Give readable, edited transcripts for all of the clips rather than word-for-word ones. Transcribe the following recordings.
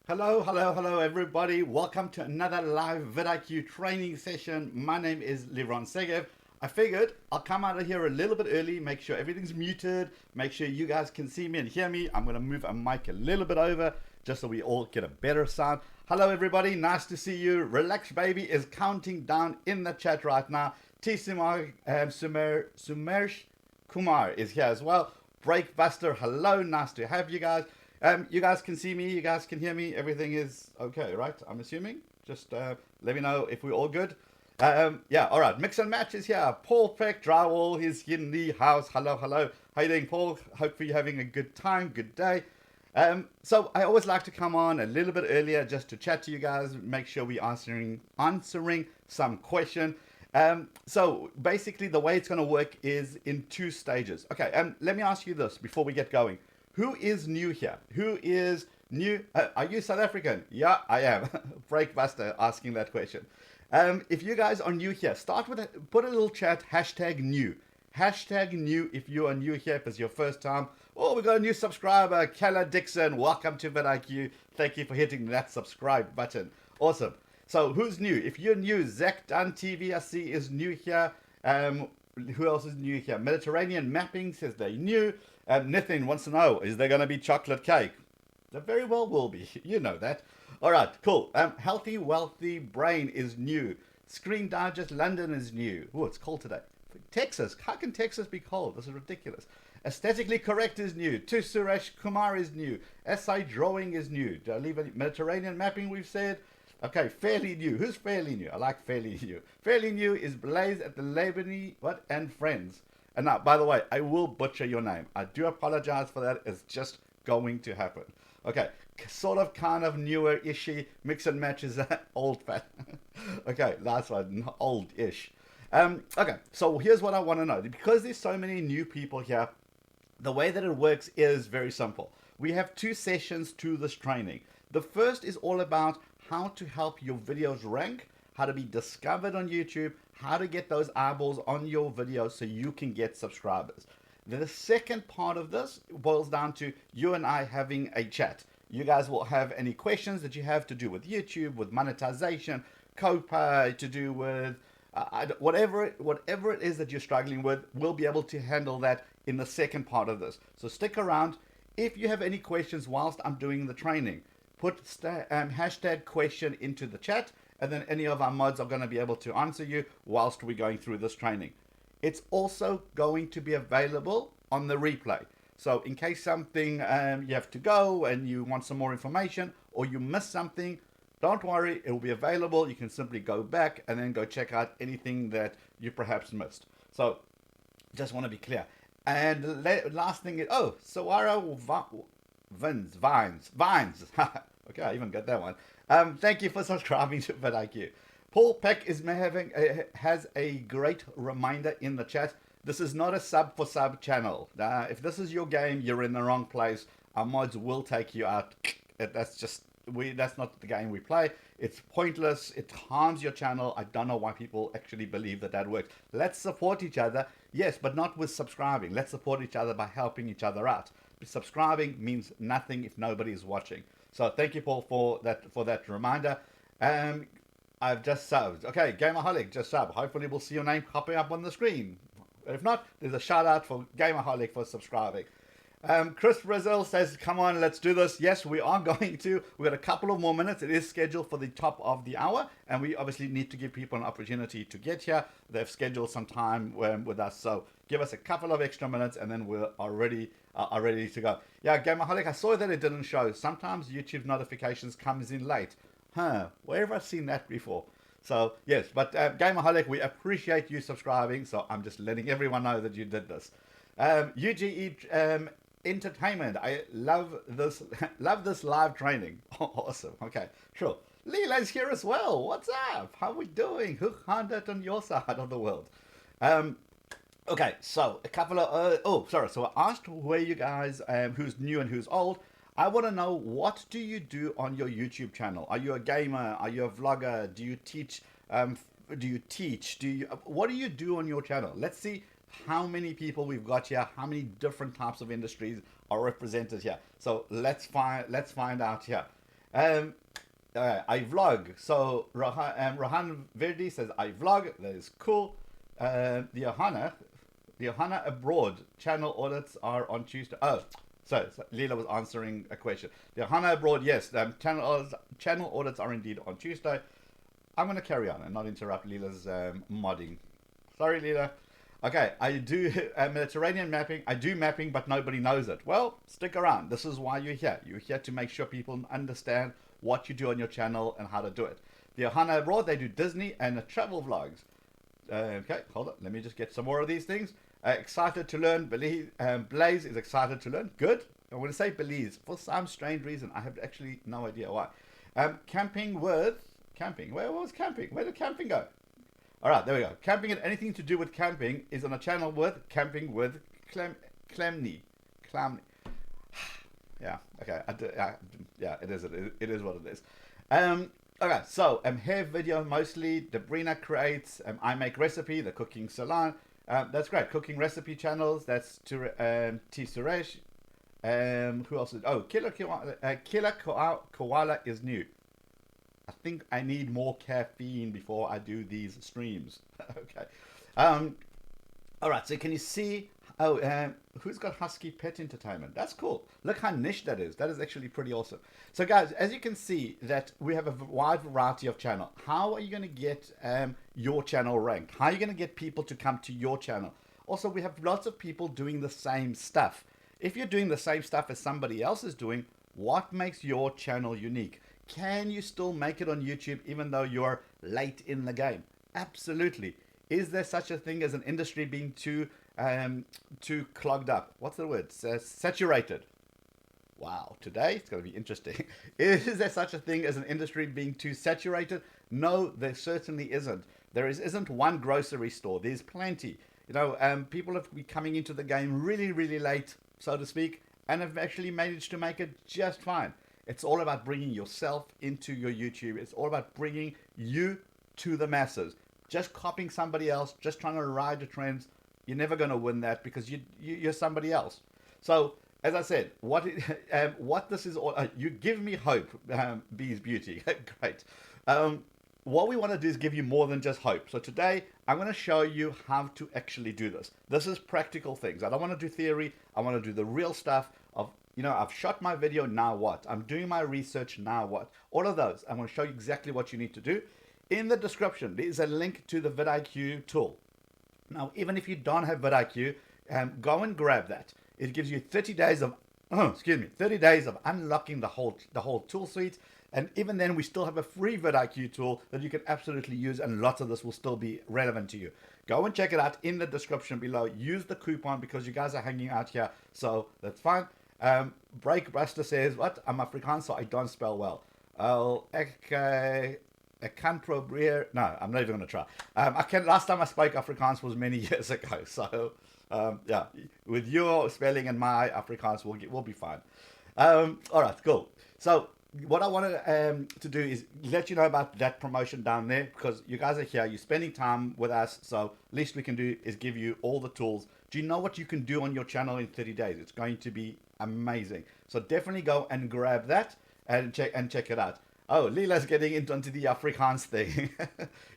Hello, hello, hello, everybody. Welcome to another live vidIQ training session. My name is Liron. I figured I'll come out of here a little bit early, make sure everything's muted, make sure you guys can see me and hear me. I'm going to move a mic a little bit over just so we all get a better sound. Hello, everybody. Nice to see you. Relax Baby is counting down in the chat right now. T. Sumersh Kumar is here as well. Breakbuster, hello. Nice to have you guys. You guys can see me, you guys can hear me, everything is okay, right? I'm assuming. Just let me know if we're all good. Yeah, all right. Mix and Match is here. Paul Peck Drywall is in the house. Hello, hello. How you doing, Paul? Hopefully you're having a good time, good day. So I always like to come on a little bit earlier just to chat to you guys, make sure we're answering some question. So basically the way it's going to work is in two stages. Okay, let me ask you this before we get going. Who is new here? Who is new? Are you South African? Yeah, I am. Breakbuster asking that question. If you guys are new here, put a little chat, hashtag new. Hashtag new if you are new here, if it's your first time. Oh, we got a new subscriber, Keller Dixon. Welcome to vidIQ. Thank you for hitting that subscribe button. Awesome. So who's new? If you're new, Zach Dunn TV, I see, is new here. Who else is new here? Mediterranean Mapping says they're new. Nathan wants to know, is there going to be chocolate cake? There very well will be. You know that. All right, cool. Healthy, Wealthy Brain is new. Screen Digest London is new. Oh, it's cold today. Texas. How can Texas be cold? This is ridiculous. Aesthetically Correct is new. To Suresh Kumar is new. SI Drawing is new. Do I leave any? Mediterranean Mapping, we've said. Okay, fairly new. Who's fairly new? I like fairly new. Fairly new is Blaze at the Lebanese and Friends. And now, by the way, I will butcher your name. I do apologize for that. It's just going to happen. Okay, sort of kind of newer-ishy. Mix and Match is old fat. Okay, last one, old-ish. Okay, so here's what I want to know. Because there's so many new people here, the way that it works is very simple. We have two sessions to this training. The first is all about how to help your videos rank, how to be discovered on YouTube, how to get those eyeballs on your videos so you can get subscribers. The second part of this boils down to you and I having a chat. You guys will have any questions that you have to do with YouTube, with monetization, copay, to do with whatever it is that you're struggling with. We'll be able to handle that in the second part of this. So stick around. If you have any questions whilst I'm doing the training, put hashtag question into the chat, and then any of our mods are going to be able to answer you whilst we're going through this training. It's also going to be available on the replay. So in case something you have to go and you want some more information or you miss something, don't worry, it will be available. You can simply go back and then go check out anything that you perhaps missed. So just want to be clear. And last thing is, Sawara Vines. Okay, I even got that one. Thank you for subscribing to vidIQ. Paul Peck has a great reminder in the chat. This is not a sub for sub channel. If this is your game, you're in the wrong place. Our mods will take you out. That's not the game we play. It's pointless. It harms your channel. I don't know why people actually believe that works. Let's support each other. Yes, but not with subscribing. Let's support each other by helping each other out. Subscribing means nothing if nobody is watching. So thank you, Paul, for that reminder. I've just subbed. Okay, Gamerholic just subbed. Hopefully we'll see your name popping up on the screen. If not, there's a shout out for Gamerholic for subscribing. Chris Brazil says, come on, let's do this. Yes, we are going to. We've got a couple of more minutes. It is scheduled for the top of the hour, and we obviously need to give people an opportunity to get here. They've scheduled some time with us, so give us a couple of extra minutes, and then we're ready to go. Yeah, Gamerholic, I saw that it didn't show. Sometimes YouTube notifications comes in late. Where have I seen that before? So, yes, but Gamerholic, we appreciate you subscribing, so I'm just letting everyone know that you did this. UGE Entertainment, I love this live training. Awesome. Okay, sure. Leela's here as well. What's up? How are we doing? Who handed on your side of the world? Okay, so a couple of so I asked where you guys who's new and who's old. I want to know, what do you do on your YouTube channel? Are you a gamer? Are you a vlogger? Do you teach? What do you do on your channel? Let's see how many people we've got here, how many different types of industries are represented here. So let's find out here. I vlog. So Rohan Verdi says I vlog. That is cool. The Johanna Abroad channel audits are on Tuesday. Oh, so Leela was answering a question. The Johanna Abroad, yes, channel audits are indeed on Tuesday. I'm going to carry on and not interrupt Leela's modding. Sorry, Leela. Okay, I do Mediterranean mapping. I do mapping, but nobody knows it. Well, stick around. This is why you're here. You're here to make sure people understand what you do on your channel and how to do it. The Johanna Abroad, they do Disney and travel vlogs. Okay, hold on. Let me just get some more of these things. Excited to learn. Blaze is excited to learn. Good. I want to say Belize for some strange reason. I have actually no idea why. Camping. Where was camping? Where did camping go? All right, there we go. Camping and anything to do with camping is on a channel with Camping with Clemney. Yeah. Okay. Yeah. It is. It is what it is. Okay. So hair video mostly. Debrina creates. I make recipe. The cooking salon. That's great. Cooking recipe channels. That's T Suresh. Who else is? Oh, Killer Koala is new. I think I need more caffeine before I do these streams. Okay. All right. So can you see? Oh, who's got Husky Pet Entertainment? That's cool. Look how niche that is. That is actually pretty awesome. So guys, as you can see that we have a wide variety of channel. How are you going to get your channel ranked? How are you going to get people to come to your channel? Also, we have lots of people doing the same stuff. If you're doing the same stuff as somebody else is doing, what makes your channel unique? Can you still make it on YouTube even though you're late in the game? Absolutely. Is there such a thing as an industry being too clogged up? What's the word? Saturated. Wow, today it's going to be interesting. Is there such a thing as an industry being too saturated? No, there certainly isn't. There isn't one grocery store. There's plenty. You know, people have been coming into the game really, really late, so to speak, and have actually managed to make it just fine. It's all about bringing yourself into your YouTube. It's all about bringing you to the masses. Just copying somebody else, just trying to ride the trends, you're never going to win that because you're somebody else. So, as I said, what this is all, you give me hope, Bees Beauty. Great. What we want to do is give you more than just hope. So today, I'm going to show you how to actually do this. This is practical things. I don't want to do theory. I want to do the real stuff of, you know, I've shot my video, now what? I'm doing my research, now what? All of those. I'm going to show you exactly what you need to do. In the description, there's a link to the vidIQ tool. Now, even if you don't have vidIQ, go and grab that. It gives you 30 days of, 30 days of unlocking the whole tool suite. And even then, we still have a free vidIQ tool that you can absolutely use, and lots of this will still be relevant to you. Go and check it out in the description below. Use the coupon because you guys are hanging out here, so that's fine. Breakbuster says, what? I'm Afrikaans, so I don't spell well. Oh, okay. I can't probeer. No, I'm not even going to try. Last time I spoke Afrikaans was many years ago. So, yeah, with your spelling and my Afrikaans, we'll be fine. All right, cool. So, what I wanted to do is let you know about that promotion down there because you guys are here. You're spending time with us. So, least we can do is give you all the tools. Do you know what you can do on your channel in 30 days? It's going to be amazing. So, definitely go and grab that and check it out. Oh, Leela's getting into the Afrikaans thing.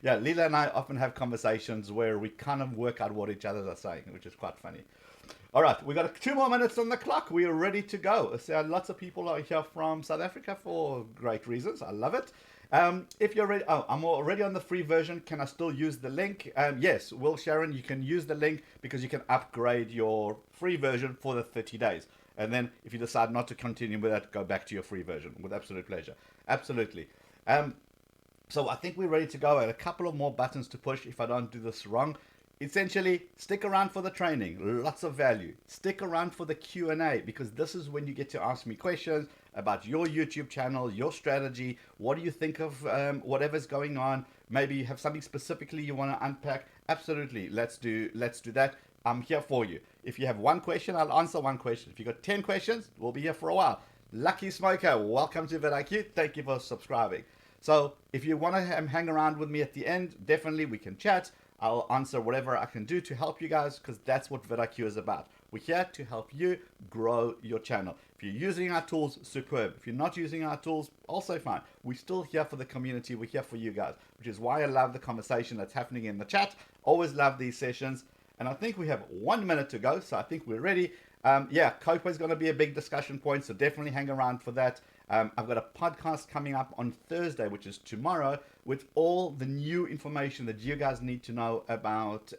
Yeah, Leela and I often have conversations where we kind of work out what each other are saying, which is quite funny. All right, we got 2 more minutes on the clock. We are ready to go. So lots of people are here from South Africa for great reasons. I love it. If you're ready, I'm already on the free version. Can I still use the link? Yes, Will Sharon, you can use the link because you can upgrade your free version for the 30 days. And then if you decide not to continue with that, go back to your free version with absolute pleasure. Absolutely. So I think we're ready to go. I had a couple of more buttons to push if I don't do this wrong. Essentially, stick around for the training. Lots of value. Stick around for the Q&A because this is when you get to ask me questions about your YouTube channel, your strategy. What do you think of whatever's going on? Maybe you have something specifically you want to unpack. Absolutely. Let's do that. I'm here for you. If you have one question, I'll answer one question. If you got 10 questions, we'll be here for a while. Lucky Smoker, welcome to vidIQ. Thank you for subscribing. So if you want to hang around with me at the end, definitely we can chat. I'll answer whatever I can do to help you guys because that's what vidIQ is about. We're here to help you grow your channel. If you're using our tools, superb. If you're not using our tools, also fine. We're still here for the community. We're here for you guys, which is why I love the conversation that's happening in the chat. Always love these sessions. And I think we have 1 minute to go, so I think we're ready. Yeah, COPA is going to be a big discussion point, so definitely hang around for that. I've got a podcast coming up on Thursday, which is tomorrow, with all the new information that you guys need to know about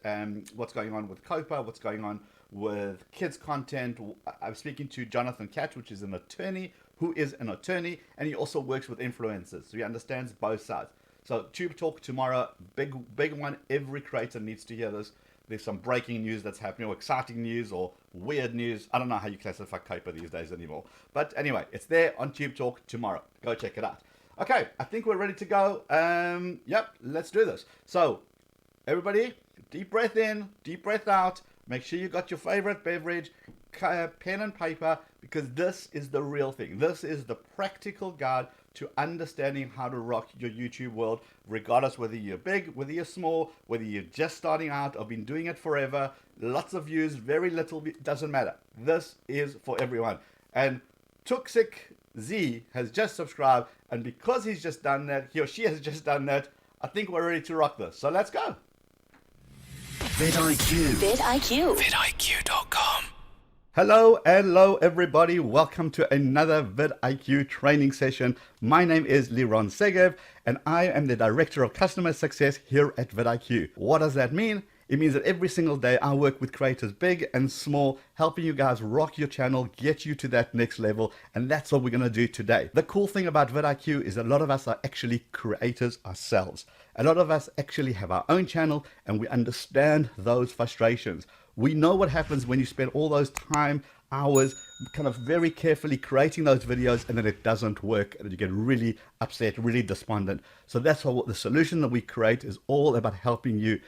what's going on with COPA, what's going on with kids content. I'm speaking to Jonathan Katz, which is an attorney, and he also works with influencers, so he understands both sides. So Tube Talk tomorrow, big one. Every creator needs to hear this. There's some breaking news that's happening, or exciting news, or weird news. I don't know how you classify COPA these days anymore. But anyway, it's there on Tube Talk tomorrow. Go check it out. Okay, I think we're ready to go. Yep, let's do this. So, everybody, deep breath in, deep breath out. Make sure you got your favorite beverage, pen and paper, because this is the real thing. This is the practical guide to understanding how to rock your YouTube world, regardless whether you're big, whether you're small, whether you're just starting out or been doing it forever. Lots of views, very little, doesn't matter. This is for everyone. And Toxic Z has just subscribed, and because he's just done that, he or she has just done that, I think we're ready to rock this. So let's go. vidIQ. vidIQ. vidIQ.com. Hello everybody. Welcome to another vidIQ training session. My name is Liron and I am the Director of Customer Success here at vidIQ. What does that mean? It means that every single day I work with creators big and small, helping you guys rock your channel, get you to that next level, and that's what we're going to do today. The cool thing about vidIQ is a lot of us are actually creators ourselves. A lot of us actually have our own channel and we understand those frustrations. We know what happens when you spend all those hours, kind of very carefully creating those videos, and then it doesn't work and you get really upset, really despondent. So that's what the solution that we create is all about, helping you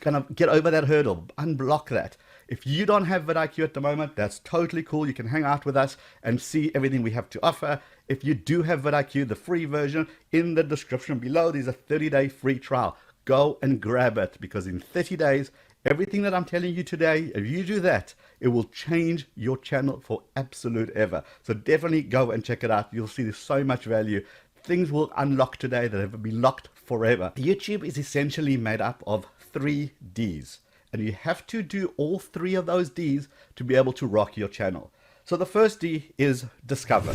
kind of get over that hurdle, unblock that. If you don't have vidIQ at the moment, that's totally cool. You can hang out with us and see everything we have to offer. If you do have vidIQ, the free version, in the description below, there's a 30-day free trial. Go and grab it, because in 30 days, everything that I'm telling you today, if you do that, it will change your channel for absolute ever. So definitely go and check it out. You'll see there's so much value. Things will unlock today that have been locked forever. YouTube is essentially made up of 3 Ds. And you have to do all 3 of those Ds to be able to rock your channel. So the first D is discover.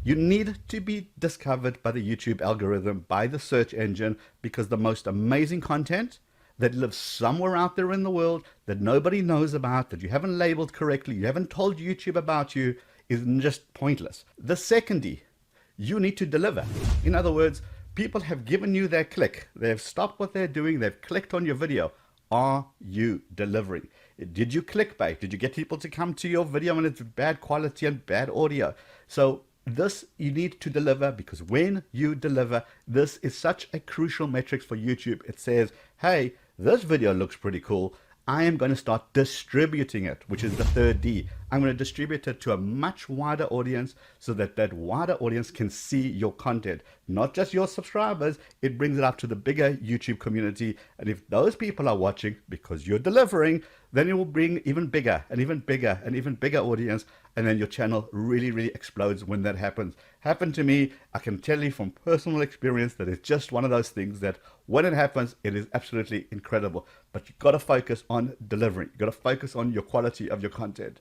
You need to be discovered by the YouTube algorithm, by the search engine, because the most amazing content that lives somewhere out there in the world that nobody knows about, that you haven't labeled correctly, you haven't told YouTube about you, is just pointless. The second D, you need to deliver. In other words, people have given you their click. They've stopped what they're doing. They've clicked on your video. Are you delivering? Did you clickbait? Did you get people to come to your video when it's bad quality and bad audio? So this you need to deliver, because when you deliver, this is such a crucial metric for YouTube. It says, hey, this video looks pretty cool. I am going to start distributing it, which is the third D. I'm going to distribute it to a much wider audience so that that wider audience can see your content, not just your subscribers. It brings it up to the bigger YouTube community. And if those people are watching because you're delivering, then it will bring even bigger and even bigger and even bigger audience. And then your channel really, really explodes when that happens. Happened to me. I can tell you from personal experience that it's just one of those things that when it happens, it is absolutely incredible. But you've got to focus on delivering. You've got to focus on your quality of your content.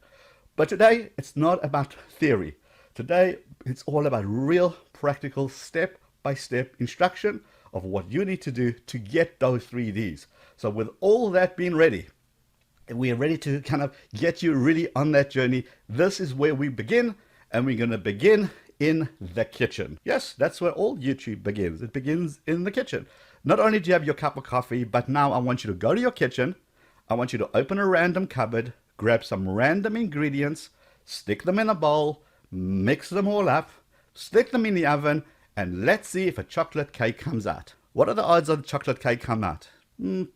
But today, it's not about theory. Today, it's all about real, practical, step-by-step instruction of what you need to do to get those 3 Ds. So with all that being ready, and we are ready to kind of get you really on that journey, this is where we begin, and we're going to begin in the kitchen. Yes, that's where all YouTube begins. It begins in the kitchen. Not only do you have your cup of coffee, but now I want you to go to your kitchen. I want you to open a random cupboard, grab some random ingredients, stick them in a bowl, mix them all up, stick them in the oven, and let's see if a chocolate cake comes out. What are the odds of the chocolate cake come out?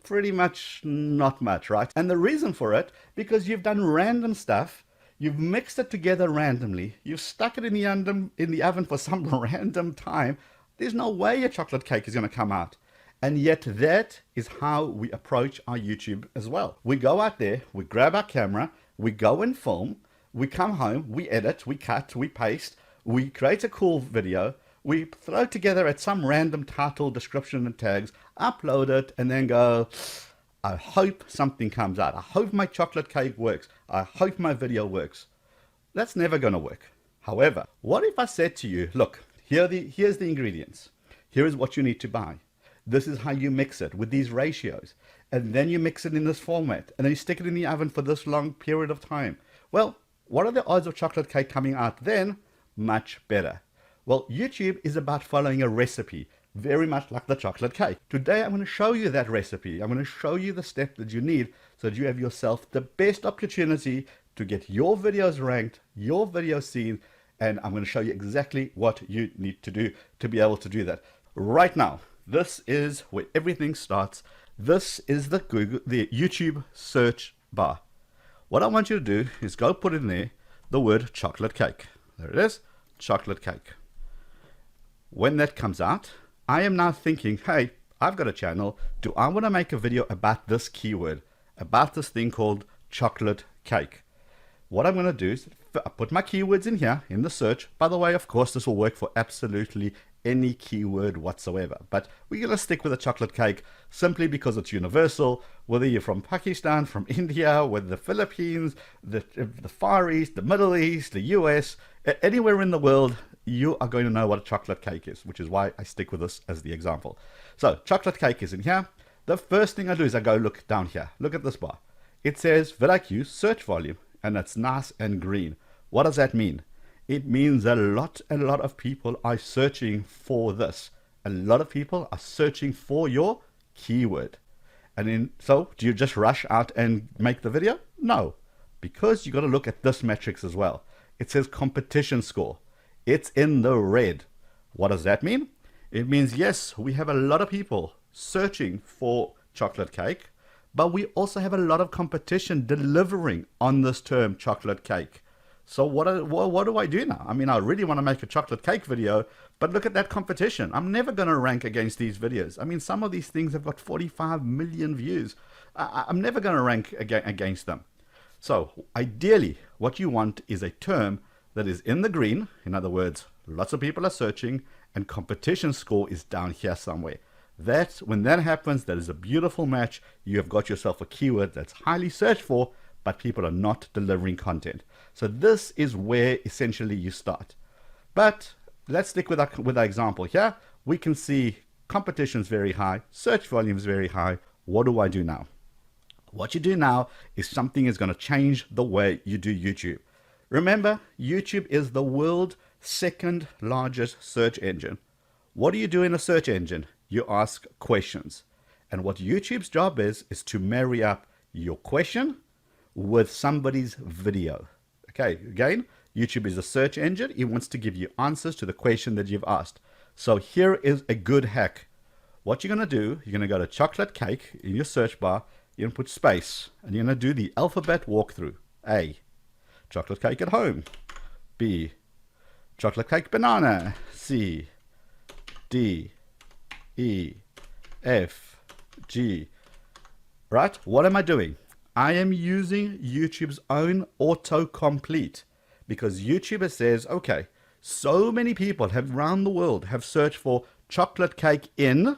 Pretty much not much, right? And the reason for it, because you've done random stuff, you've mixed it together randomly, you've stuck it in the oven for some random time. There's no way a chocolate cake is going to come out. And yet that is how we approach our YouTube as well. We go out there, we grab our camera, We go and film, we come home, we edit, we cut, we paste, we create a cool video, we throw together at some random title, description, and tags, upload it, and then go, I hope something comes out. I hope my chocolate cake works. I hope my video works. That's never going to work. However, what if I said to you, look, here's the ingredients. Here is what you need to buy. This is how you mix it with these ratios. And then you mix it in this format. And then you stick it in the oven for this long period of time. Well, what are the odds of chocolate cake coming out then? Much better. Well, YouTube is about following a recipe, very much like the chocolate cake. Today, I'm going to show you that recipe. I'm going to show you the step that you need so that you have yourself the best opportunity to get your videos ranked, your videos seen, and I'm going to show you exactly what you need to do to be able to do that. Right now, this is where everything starts. This is the YouTube search bar. What I want you to do is go put in there the word chocolate cake. There it is, chocolate cake. When that comes out, I am now thinking, hey, I've got a channel. Do I want to make a video about this keyword, about this thing called chocolate cake? What I'm going to do is put my keywords in here in the search. By the way, of course, this will work for absolutely any keyword whatsoever. But we're going to stick with the chocolate cake simply because it's universal. Whether you're from Pakistan, from India, whether the Philippines, the Far East, the Middle East, the US, anywhere in the world, you are going to know what a chocolate cake is, which is why I stick with this as the example. So chocolate cake is in here. The first thing I do is I go look down here. Look at this bar. It says vidIQ search volume, and it's nice and green. What does that mean? It means a lot of people are searching for this. A lot of people are searching for your keyword. And then, so do you just rush out and make the video? No, because you got to look at this metrics as well. It says competition score. It's in the red. What does that mean? It means, yes, we have a lot of people searching for chocolate cake, but we also have a lot of competition delivering on this term chocolate cake. So what do I do now? I mean, I really want to make a chocolate cake video, but look at that competition. I'm never going to rank against these videos. I mean, some of these things have got 45 million views. I'm never going to rank against them. So ideally, what you want is a term that is in the green. In other words, lots of people are searching and competition score is down here somewhere. When that happens, that is a beautiful match. You have got yourself a keyword that's highly searched for, but people are not delivering content. So this is where essentially you start. But let's stick with our example here. We can see competition is very high, search volume is very high. What do I do now? What you do now is something is going to change the way you do YouTube. Remember, YouTube is the world's second largest search engine. What do you do in a search engine? You ask questions. And what YouTube's job is to marry up your question with somebody's video. Okay, again, YouTube is a search engine. It wants to give you answers to the question that you've asked. So here is a good hack. What you're going to do, you're going to go to chocolate cake in your search bar. You're going to put space, and you're going to do the alphabet walkthrough. A, chocolate cake at home. B, chocolate cake banana. C, D, E, F, G. Right? What am I doing? I am using YouTube's own autocomplete because YouTube says, okay, so many people around the world have searched for chocolate cake in.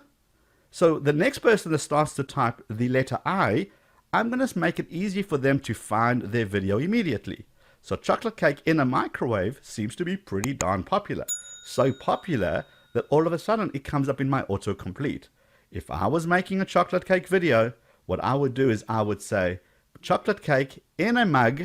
So the next person that starts to type the letter I, I'm going to make it easy for them to find their video immediately. So chocolate cake in a microwave seems to be pretty darn popular. So popular that all of a sudden it comes up in my autocomplete. If I was making a chocolate cake video, what I would do is I would say chocolate cake in a mug,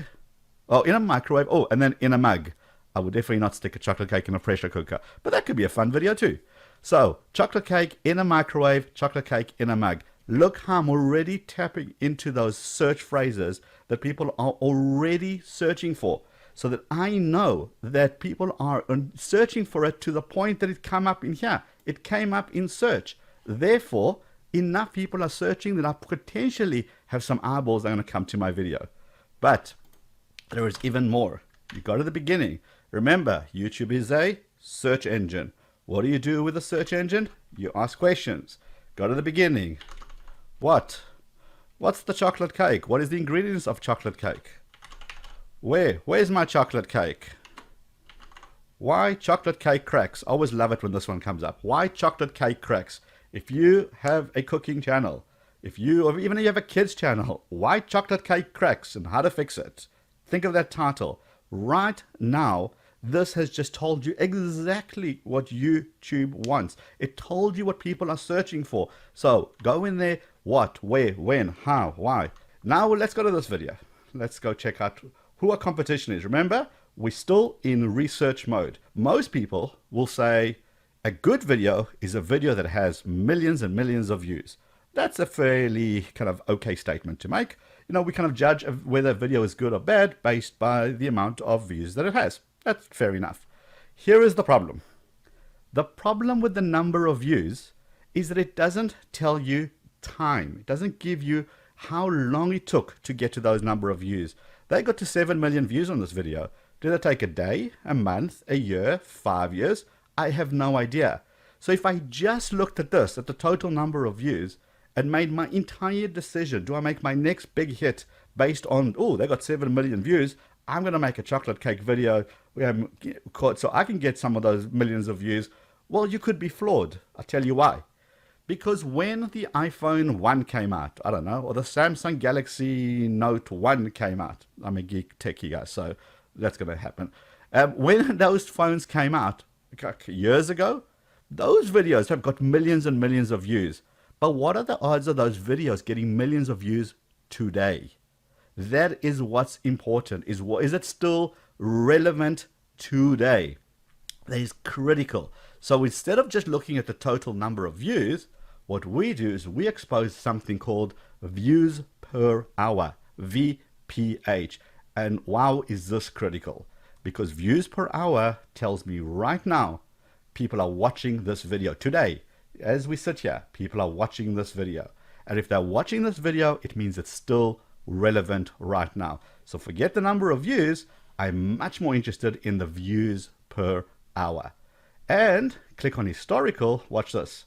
in a microwave, and then in a mug. I would definitely not stick a chocolate cake in a pressure cooker, but that could be a fun video too. So chocolate cake in a microwave, chocolate cake in a mug. Look how I'm already tapping into those search phrases that people are already searching for, so that I know that people are searching for it to the point that it came up in here. It came up in search. Therefore, enough people are searching that I potentially have some eyeballs that are going to come to my video. But there is even more. You go to the beginning. Remember, YouTube is a search engine. What do you do with a search engine? You ask questions. Go to the beginning. What's the chocolate cake? What is the ingredients of chocolate cake? Where's my chocolate cake? Why chocolate cake cracks? I always love it when this one comes up. Why chocolate cake cracks? If you have a cooking channel, or even if you have a kids channel, why chocolate cake cracks and how to fix it? Think of that title. Right now, this has just told you exactly what YouTube wants. It told you what people are searching for. So go in there. What, where, when, how, why. Now let's go to this video. Let's go check out who our competition is. Remember, we're still in research mode. Most people will say a good video is a video that has millions and millions of views. That's a fairly kind of okay statement to make. You know, we kind of judge whether a video is good or bad based by the amount of views that it has. That's fair enough. Here is the problem. The problem with the number of views is that it doesn't tell you time. It doesn't give you how long it took to get to those number of views. They got to 7 million views on this video. Did it take a day, a month, a year, 5 years? I have no idea. So if I just looked at this, at the total number of views, and made my entire decision, do I make my next big hit based on, oh, they got 7 million views, I'm going to make a chocolate cake video so I can get some of those millions of views. Well, you could be flawed. I'll tell you why. Because when the iPhone 1 came out, I don't know, or the Samsung Galaxy Note 1 came out, I'm a geek techie guy, so that's going to happen. When those phones came out years ago, those videos have got millions and millions of views. But what are the odds of those videos getting millions of views today? That is what's important. Is it still relevant today? That is critical. So instead of just looking at the total number of views, what we do is we expose something called views per hour, VPH. And wow, is this critical? Because views per hour tells me right now, people are watching this video today. As we sit here, people are watching this video. And if they're watching this video, it means it's still relevant right now. So forget the number of views. I'm much more interested in the views per hour. And click on historical. Watch this.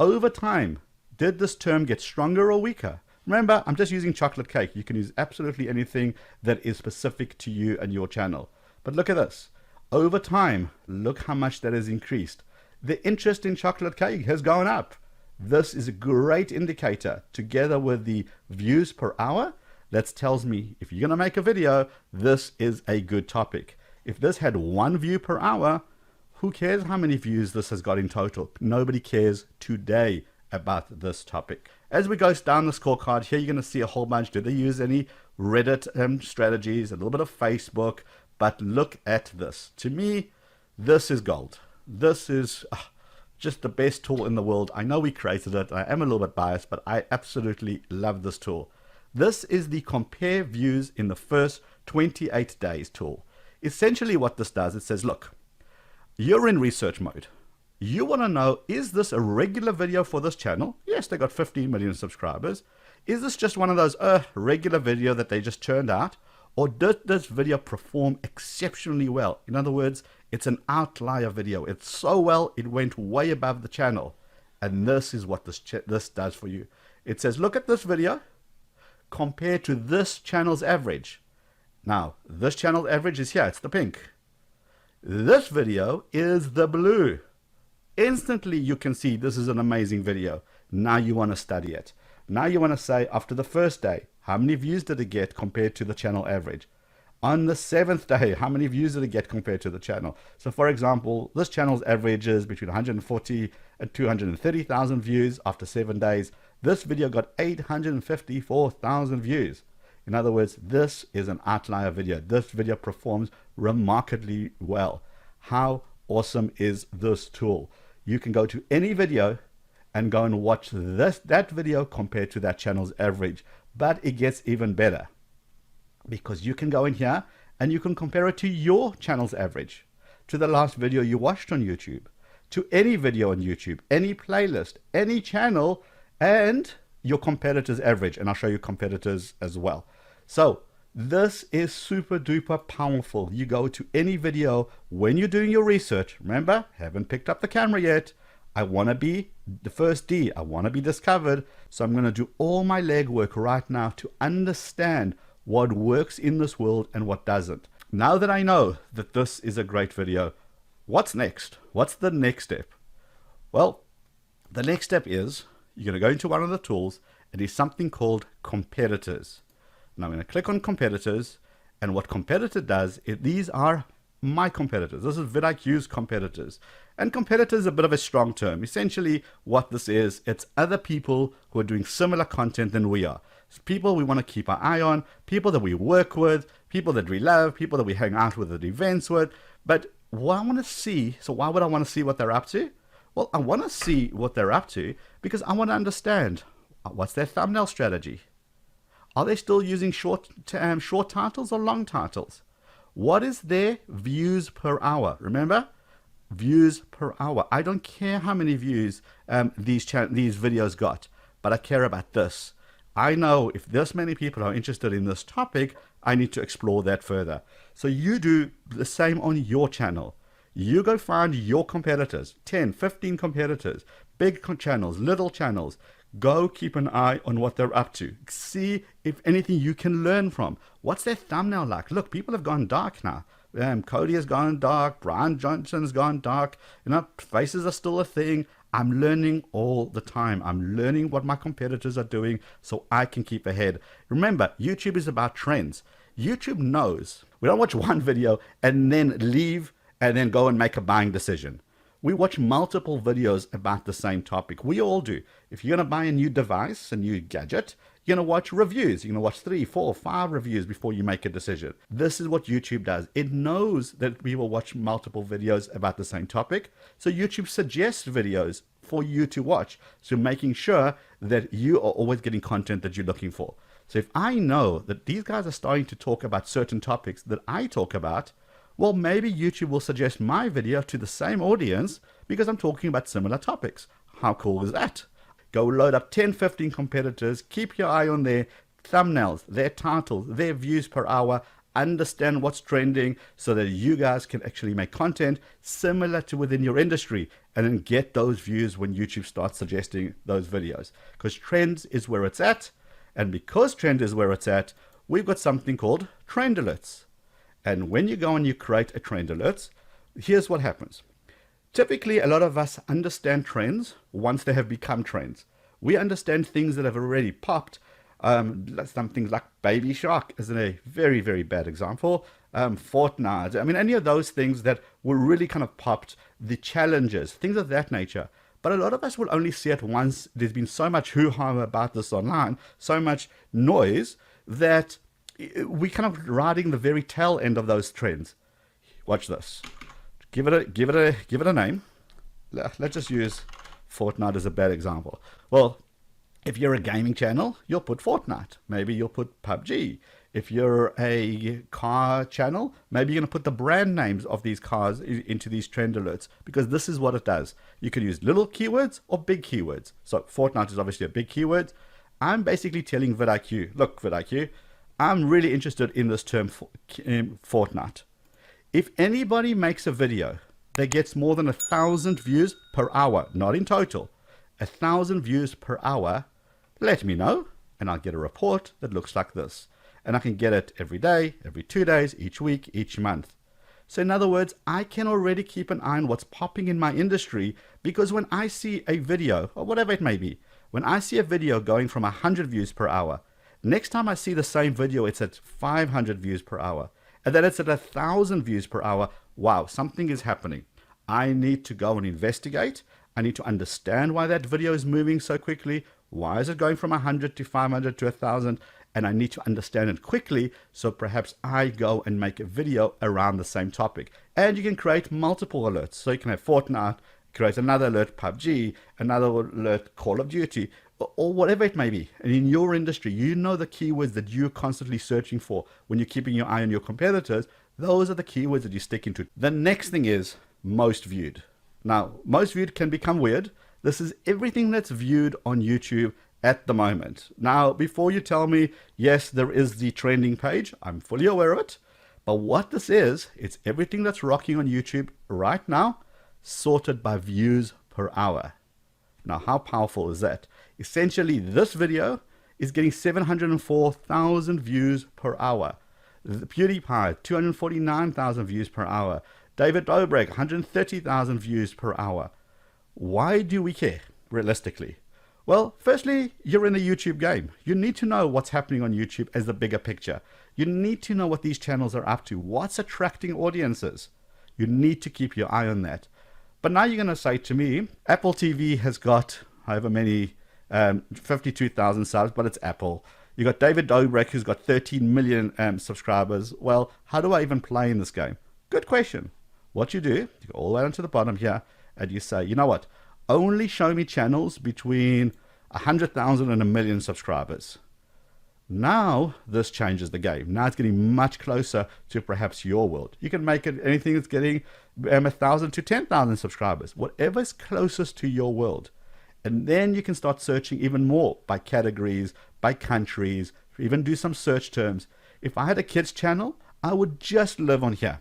Over time, did this term get stronger or weaker? Remember, I'm just using chocolate cake. You can use absolutely anything that is specific to you and your channel. But look at this. Over time, look how much that has increased. The interest in chocolate cake has gone up. This is a great indicator, together with the views per hour. That tells me if you're going to make a video, this is a good topic. If this had 1 view per hour, who cares how many views this has got in total? Nobody cares today about this topic. As we go down the scorecard here, you're going to see a whole bunch. Do they use any Reddit strategies, a little bit of Facebook? But look at this. To me, this is gold. This is just the best tool in the world. I know we created it. I am a little bit biased, but I absolutely love this tool. This is the compare views in the first 28 days tool. Essentially what this does, it says, look, you're in research mode. You want to know, is this a regular video for this channel? Yes, they got 15 million subscribers. Is this just one of those regular video that they just churned out? Or did this video perform exceptionally well? In other words, it's an outlier video. It's so well, it went way above the channel. And this is what this does for you. It says, look at this video compared to this channel's average. Now, this channel's average is here. It's the pink. This video is the blue. Instantly, you can see this is an amazing video. Now you want to study it. Now you want to say, after the first day, how many views did it get compared to the channel average? On the 7th day, how many views did it get compared to the channel? So for example, this channel's average is between 140 and 230,000 views after 7 days. This video got 854,000 views. In other words, this is an outlier video. This video performs remarkably well. How awesome is this tool? You can go to any video and go and watch that video compared to that channel's average. But it gets even better, because you can go in here and you can compare it to your channel's average, to the last video you watched on YouTube, to any video on YouTube, any playlist, any channel, and your competitor's average. And I'll show you competitors as well. So this is super duper powerful. You go to any video when you're doing your research. Remember, haven't picked up the camera yet. I want to be the first D. I want to be discovered. So I'm going to do all my legwork right now to understand what works in this world and what doesn't. Now that I know that this is a great video, what's next? What's the next step? Well, the next step is you're going to go into one of the tools. It is something called competitors. Now I'm going to click on competitors, and what competitor does is these are my competitors. This is vidIQ's competitors. And competitors is a bit of a strong term. Essentially what this is, it's other people who are doing similar content than we are. It's people we want to keep our eye on, people that we work with, people that we love, people that we hang out with at events with. But what I want to see, so why would I want to see what they're up to? Well, I want to see what they're up to because I want to understand what's their thumbnail strategy. Are they still using short titles or long titles? What is their views per hour? Remember, views per hour. I don't care how many views these videos got, but I care about this. I know if this many people are interested in this topic, I need to explore that further. So you do the same on your channel. You go find your competitors, 10, 15 competitors, big channels, little channels. Go keep an eye on what they're up to. See if anything you can learn from. What's their thumbnail like? Look, people have gone dark now. Cody has gone dark. Brian Johnson's gone dark. You know, faces are still a thing. I'm learning all the time. I'm learning what my competitors are doing so I can keep ahead. Remember, YouTube is about trends. YouTube knows. We don't watch one video and then leave and then go and make a buying decision. We watch multiple videos about the same topic. We all do. If you're going to buy a new device, a new gadget, you're going to watch reviews. You're going to watch 3, 4, 5 reviews before you make a decision. This is what YouTube does. It knows that we will watch multiple videos about the same topic. So YouTube suggests videos for you to watch. So making sure that you are always getting content that you're looking for. So if I know that these guys are starting to talk about certain topics that I talk about, well, maybe YouTube will suggest my video to the same audience because I'm talking about similar topics. How cool is that? Go load up 10, 15 competitors, keep your eye on their thumbnails, their titles, their views per hour, understand what's trending so that you guys can actually make content similar to within your industry and then get those views when YouTube starts suggesting those videos. Because trends is where it's at. And because trend is where it's at, we've got something called trend alerts. And when you go and you create a trend alert, here's what happens. Typically, a lot of us understand trends once they have become trends. We understand things that have already popped. Some things like Baby Shark is a very, very bad example. Fortnite. I mean, any of those things that were really kind of popped, the challenges, things of that nature. But a lot of us will only see it once there's been so much hoo-ha about this online, so much noise that we kind of riding the very tail end of those trends. Watch this. Give it a name. Let's just use Fortnite as a bad example. Well, if you're a gaming channel, you'll put Fortnite. Maybe you'll put PUBG. If you're a car channel, maybe you're going to put the brand names of these cars into these trend alerts because this is what it does. You can use little keywords or big keywords. So Fortnite is obviously a big keyword. I'm basically telling vidIQ, look, vidIQ, I'm really interested in this term Fortnite. If anybody makes a video that gets more than 1,000 views per hour, not in total, 1,000 views per hour, let me know and I'll get a report that looks like this. And I can get it every day, every 2 days, each week, each month. So in other words, I can already keep an eye on what's popping in my industry because when I see a video, or whatever it may be, when I see a video going from 100 views per hour, next time I see the same video, it's at 500 views per hour. And then it's at 1,000 views per hour. Wow, something is happening. I need to go and investigate. I need to understand why that video is moving so quickly. Why is it going from 100 to 500 to 1,000? And I need to understand it quickly. So perhaps I go and make a video around the same topic. And you can create multiple alerts. So you can have Fortnite, create another alert, PUBG, another alert, Call of Duty, or whatever it may be. And in your industry, you know the keywords that you're constantly searching for when you're keeping your eye on your competitors. Those are the keywords that you stick into. The next thing is most viewed. Now, most viewed can become weird. This is everything that's viewed on YouTube at the moment. Now, before you tell me, yes, there is the trending page, I'm fully aware of it. But what this is, it's everything that's rocking on YouTube right now, sorted by views per hour. Now, how powerful is that? Essentially, this video is getting 704,000 views per hour. The PewDiePie, 249,000 views per hour. David Dobrik, 130,000 views per hour. Why do we care, realistically? Well, firstly, you're in a YouTube game. You need to know what's happening on YouTube as the bigger picture. You need to know what these channels are up to, what's attracting audiences. You need to keep your eye on that. But now you're going to say to me, Apple TV has got however many, 52,000 subs, but it's Apple. You got David Dobrik, who's got 13 million subscribers. Well, how do I even play in this game? Good question. What you do, you go all the way down to the bottom here, and you say, you know what? Only show me channels between 100,000 and 1 million subscribers. Now this changes the game. Now it's getting much closer to perhaps your world. You can make it anything that's getting 1,000 to 10,000 subscribers, whatever's closest to your world. And then you can start searching even more by categories, by countries, even do some search terms. If I had a kids channel, I would just live on here,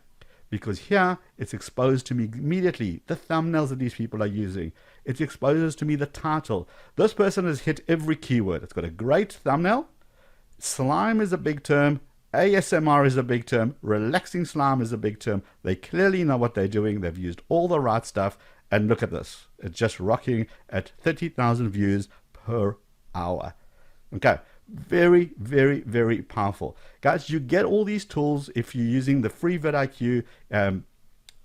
because here it's exposed to me immediately the thumbnails that these people are using. It exposes to me the title. This person has hit every keyword. It's got a great thumbnail. Slime is a big term. ASMR is a big term. Relaxing slime is a big term. They clearly know what they're doing. They've used all the right stuff. And look at this. It's just rocking at 30,000 views per hour. Okay. Very, very, very powerful. Guys, you get all these tools if you're using the free vidIQ.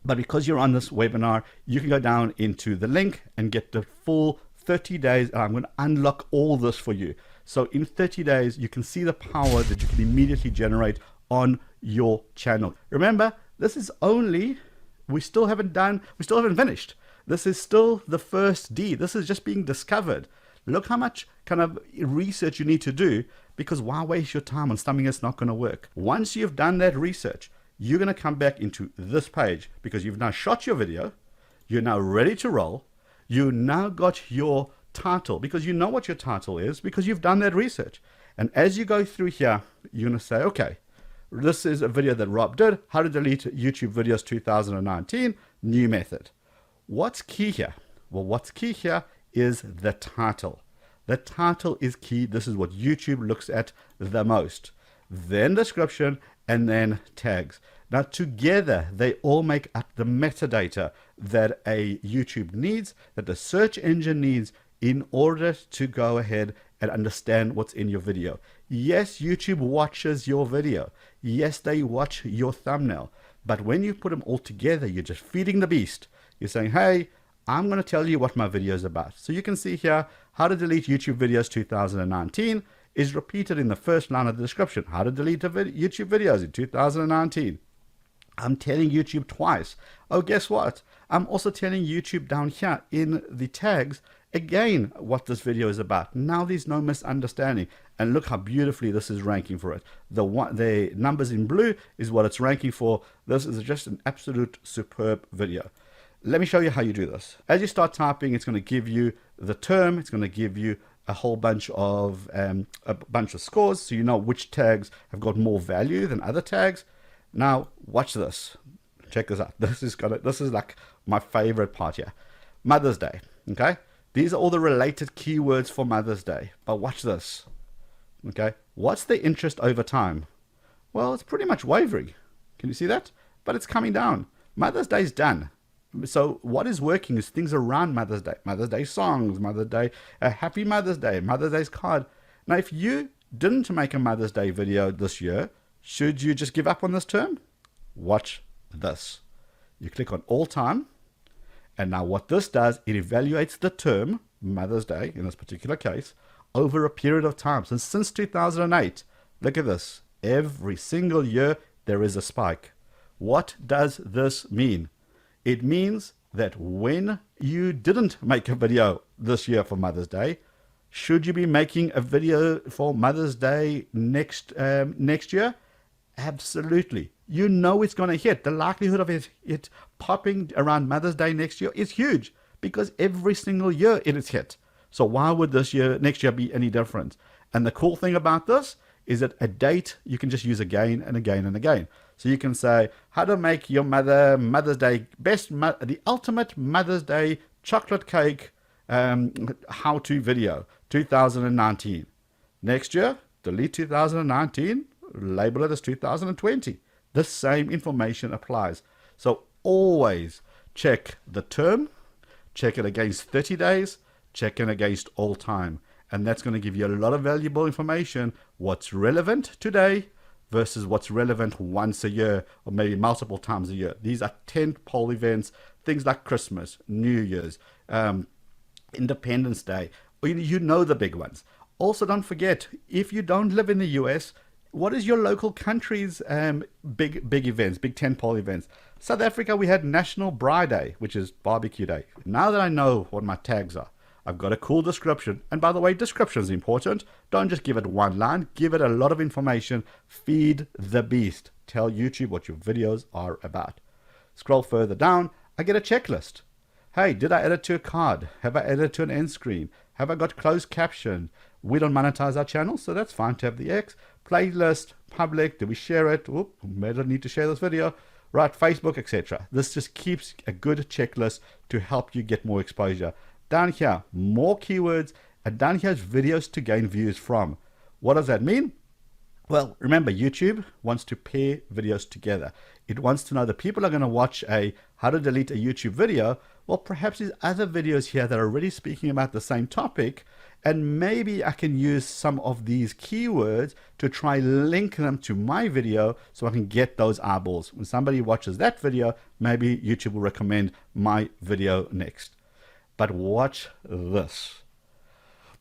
But because you're on this webinar, you can go down into the link and get the full 30 days. I'm going to unlock all this for you. So in 30 days, you can see the power that you can immediately generate on your channel. Remember, this is only, we still haven't finished. This is still the first D. This is just being discovered. Look how much kind of research you need to do, because why waste your time on something that's not going to work? Once you've done that research, you're going to come back into this page, because you've now shot your video. You're now ready to roll. You now got your title, because you know what your title is, because you've done that research. And as you go through here, you're going to say, okay, this is a video that Rob did, how to delete YouTube videos 2019, new method. What's key here? Well, what's key here is the title. The title is key. This is what YouTube looks at the most. Then description, and then tags. Now together, they all make up the metadata that a YouTube needs, that the search engine needs in order to go ahead and understand what's in your video. Yes, YouTube watches your video. Yes, they watch your thumbnail. But when you put them all together, you're just feeding the beast. You're saying, hey, I'm going to tell you what my video is about. So you can see here, how to delete YouTube videos 2019 is repeated in the first line of the description. How to delete YouTube videos in 2019. I'm telling YouTube twice. Oh, guess what? I'm also telling YouTube down here in the tags, again, what this video is about. Now there's no misunderstanding. And look how beautifully this is ranking for it. The numbers in blue is what it's ranking for. This is just an absolute superb video. Let me show you how you do this. As you start typing, it's going to give you the term. It's going to give you a whole bunch of scores, so you know which tags have got more value than other tags. Now watch this. Check this out. This is like my favorite part here. Mother's Day. Okay, these are all the related keywords for Mother's Day. But watch this. Okay, what's the interest over time? Well, it's pretty much wavering. Can you see that? But it's coming down. Mother's Day is done. So what is working is things around Mother's Day songs, Mother's Day, Happy Mother's Day, Mother's Day's card. Now, if you didn't make a Mother's Day video this year, should you just give up on this term? Watch this. You click on all time. And now what this does, it evaluates the term, Mother's Day in this particular case, over a period of time. So since 2008, look at this. Every single year, there is a spike. What does this mean? It means that when you didn't make a video this year for Mother's Day, should you be making a video for Mother's Day next year? Absolutely. You know it's going to hit. The likelihood of it popping around Mother's Day next year is huge, because every single year it is hit. So why would next year be any different? And the cool thing about this is that a date you can just use again and again and again. So you can say, how to make your Mother's Day the ultimate Mother's Day chocolate cake how-to video 2019. Next year, delete 2019, label it as 2020. The same information applies. So always check the term, check it against 30 days, check it against all time. And that's going to give you a lot of valuable information, what's relevant today versus what's relevant once a year or maybe multiple times a year. These are tentpole events, things like Christmas, New Year's, Independence Day. You know the big ones. Also, don't forget, if you don't live in the US, what is your local country's big events, big tentpole events? South Africa, we had National Braai Day, which is barbecue day. Now that I know what my tags are, I've got a cool description. And by the way, description is important. Don't just give it one line. Give it a lot of information. Feed the beast. Tell YouTube what your videos are about. Scroll further down. I get a checklist. Hey, did I edit to a card? Have I edited to an end screen? Have I got closed caption? We don't monetize our channel, so that's fine to have the X. Playlist, public, do we share it? Oop, maybe I need to share this video. Right, Facebook, etc. This just keeps a good checklist to help you get more exposure. Down here, more keywords, and down here is videos to gain views from. What does that mean? Well, remember, YouTube wants to pair videos together. It wants to know that people are going to watch a how to delete a YouTube video. Well, perhaps there's other videos here that are already speaking about the same topic, and maybe I can use some of these keywords to try link them to my video so I can get those eyeballs. When somebody watches that video, maybe YouTube will recommend my video next. But watch this.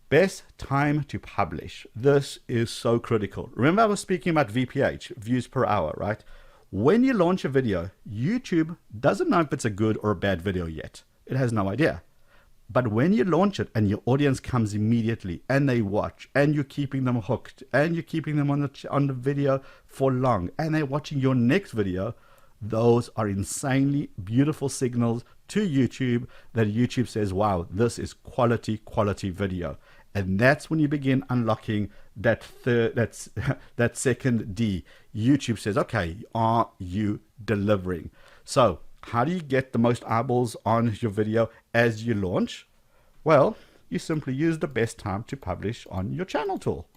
Best time to publish. This is so critical. Remember I was speaking about VPH, views per hour, right? When you launch a video, YouTube doesn't know if it's a good or a bad video yet. It has no idea. But when you launch it and your audience comes immediately and they watch and you're keeping them hooked and you're keeping them on the video for long and they're watching your next video, those are insanely beautiful signals to YouTube that YouTube says, wow, this is quality video. And that's when you begin unlocking that second D. YouTube says, okay, are you delivering? So how do you get the most eyeballs on your video as you launch? Well, you simply use the best time to publish on your channel tool.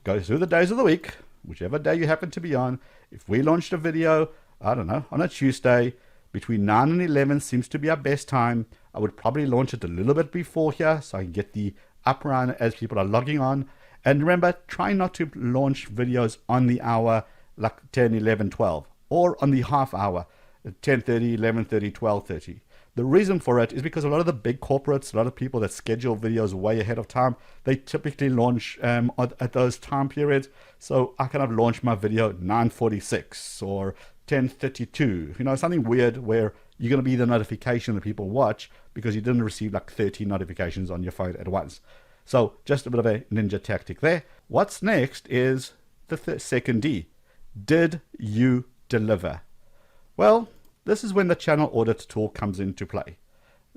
Go through the days of the week, whichever day you happen to be on. If we launched a video, I don't know, on a Tuesday, between 9 and 11 seems to be our best time. I would probably launch it a little bit before here so I can get the up run as people are logging on. And remember, try not to launch videos on the hour like 10, 11, 12, or on the half hour, 10:30, 11:30, 12:30. The reason for it is because a lot of the big corporates, a lot of people that schedule videos way ahead of time, they typically launch at those time periods. So I kind of launch my video 9:46 or 10:32, something weird where you're going to be the notification that people watch because you didn't receive like 30 notifications on your phone at once. So just a bit of a ninja tactic there. What's next is the second D. Did you deliver? Well, this is when the channel audit tool comes into play.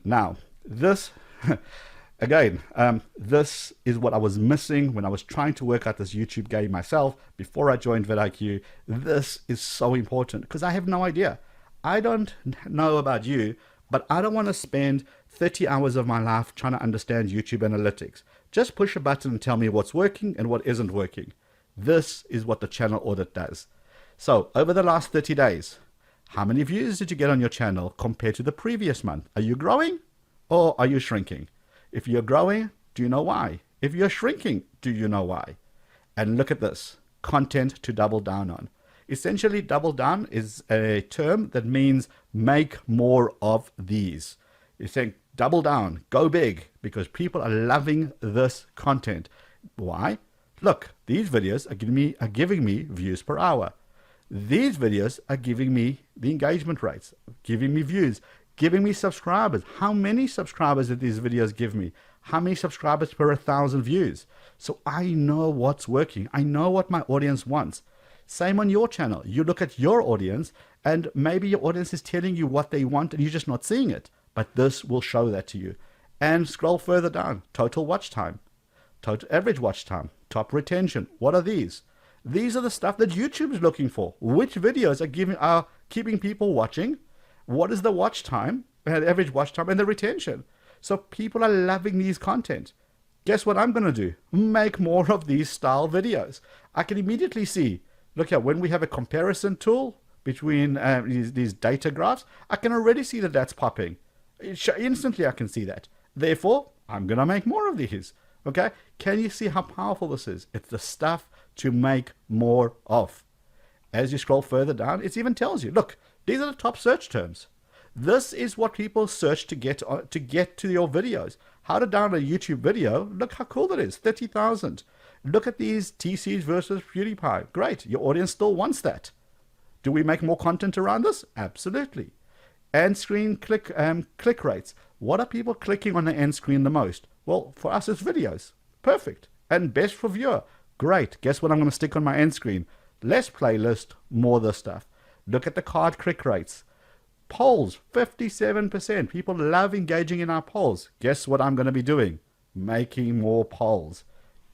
Now, this, again, this is what I was missing when I was trying to work out this YouTube game myself before I joined vidIQ. This is so important because I have no idea. I don't know about you, but I don't want to spend 30 hours of my life trying to understand YouTube analytics. Just push a button and tell me what's working and what isn't working. This is what the channel audit does. So over the last 30 days, how many views did you get on your channel compared to the previous month? Are you growing or are you shrinking? If you're growing, do you know why? If you're shrinking, do you know why? And look at this, content to double down on. Essentially, double down is a term that means make more of these. You're saying double down, go big, because people are loving this content. Why? Look, these videos are giving me views per hour. These videos are giving me the engagement rates, giving me views, giving me subscribers. How many subscribers did these videos give me? How many subscribers per 1,000 views? So I know what's working. I know what my audience wants. Same on your channel. You look at your audience and maybe your audience is telling you what they want and you're just not seeing it. But this will show that to you. And scroll further down. Total watch time, total average watch time, top retention. What are these? These are the stuff that YouTube is looking for. Which videos are keeping people watching? What is the watch time, average watch time, and the retention? So people are loving these content. Guess what I'm going to do? Make more of these style videos. I can immediately see, look here, when we have a comparison tool between these data graphs, I can already see that that's popping. Instantly I can see that. Therefore, I'm going to make more of these. Okay? Can you see how powerful this is? It's the stuff to make more of. As you scroll further down, it even tells you, look, these are the top search terms. This is what people search to get to your videos. How to download a YouTube video. Look how cool that is. 30,000. Look at these TCs versus PewDiePie. Great. Your audience still wants that. Do we make more content around this? Absolutely. End screen click rates. What are people clicking on the end screen the most? Well, for us, it's videos. Perfect. And best for viewer. Great. Guess what I'm going to stick on my end screen? Less playlist, more this stuff. Look at the card click rates. Polls, 57%. People love engaging in our polls. Guess what I'm going to be doing? Making more polls.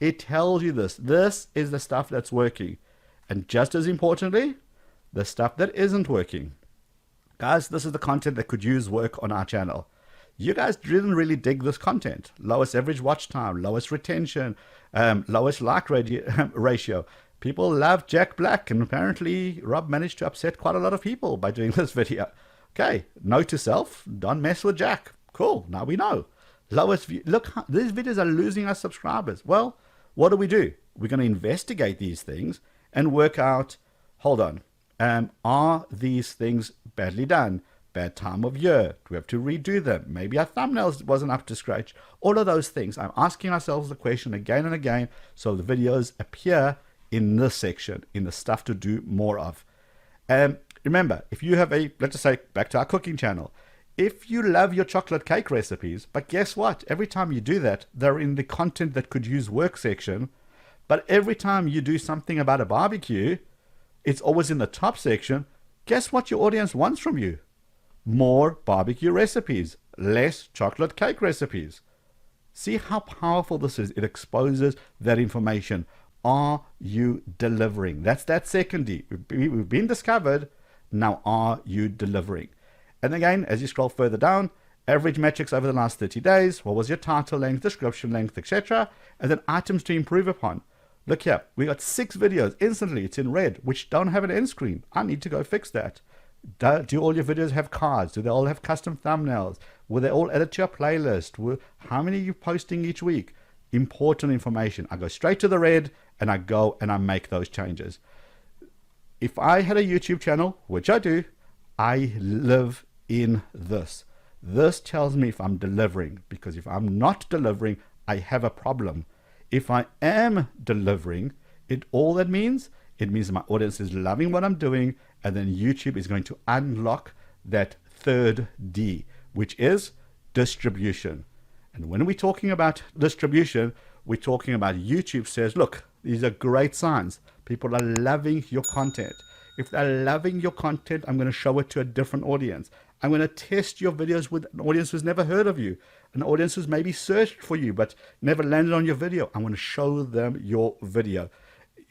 It tells you this. This is the stuff that's working. And just as importantly, the stuff that isn't working. Guys, this is the content that could use work on our channel. You guys didn't really dig this content. Lowest average watch time, lowest retention, lowest like ratio. People love Jack Black, and apparently Rob managed to upset quite a lot of people by doing this video. Okay, note to self, don't mess with Jack. Cool, now we know. Lowest view. Look, these videos are losing us subscribers. Well, what do? We're going to investigate these things and work out, hold on, are these things badly done? Bad time of year? Do we have to redo them? Maybe our thumbnails wasn't up to scratch. All of those things. I'm asking ourselves the question again and again, so the videos appear in this section, in the stuff to do more of. Remember, if you have let's just say, back to our cooking channel, if you love your chocolate cake recipes, but guess what? Every time you do that, they're in the content that could use work section, but every time you do something about a barbecue, it's always in the top section. Guess what your audience wants from you? More barbecue recipes, less chocolate cake recipes. See how powerful this is. It exposes that information. Are you delivering? That's that second D. We've been discovered. Now, are you delivering? And again, as you scroll further down, average metrics over the last 30 days. What was your title length, description length, etc. And then items to improve upon. Look here, we got 6 videos instantly. It's in red, which don't have an end screen. I need to go fix that. Do all your videos have cards? Do they all have custom thumbnails? Will they all edit your playlist? How many are you posting each week? Important information. I go straight to the red and I go and I make those changes. If I had a YouTube channel, which I do, I live in this. This tells me if I'm delivering, because if I'm not delivering, I have a problem. If I am delivering, it means my audience is loving what I'm doing, and then YouTube is going to unlock that third D, which is distribution. And when we're talking about distribution, we're talking about YouTube says, look, these are great signs. People are loving your content. If they're loving your content, I'm going to show it to a different audience. I'm going to test your videos with an audience who's never heard of you, an audience who's maybe searched for you but never landed on your video. I'm going to show them your video.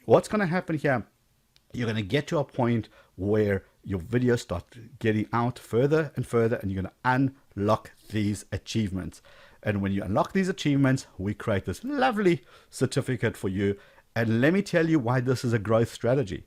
What's going to happen here? You're going to get to a point where your videos start getting out further and further, and you're going to unlock these achievements. And when you unlock these achievements, we create this lovely certificate for you. And let me tell you why this is a growth strategy.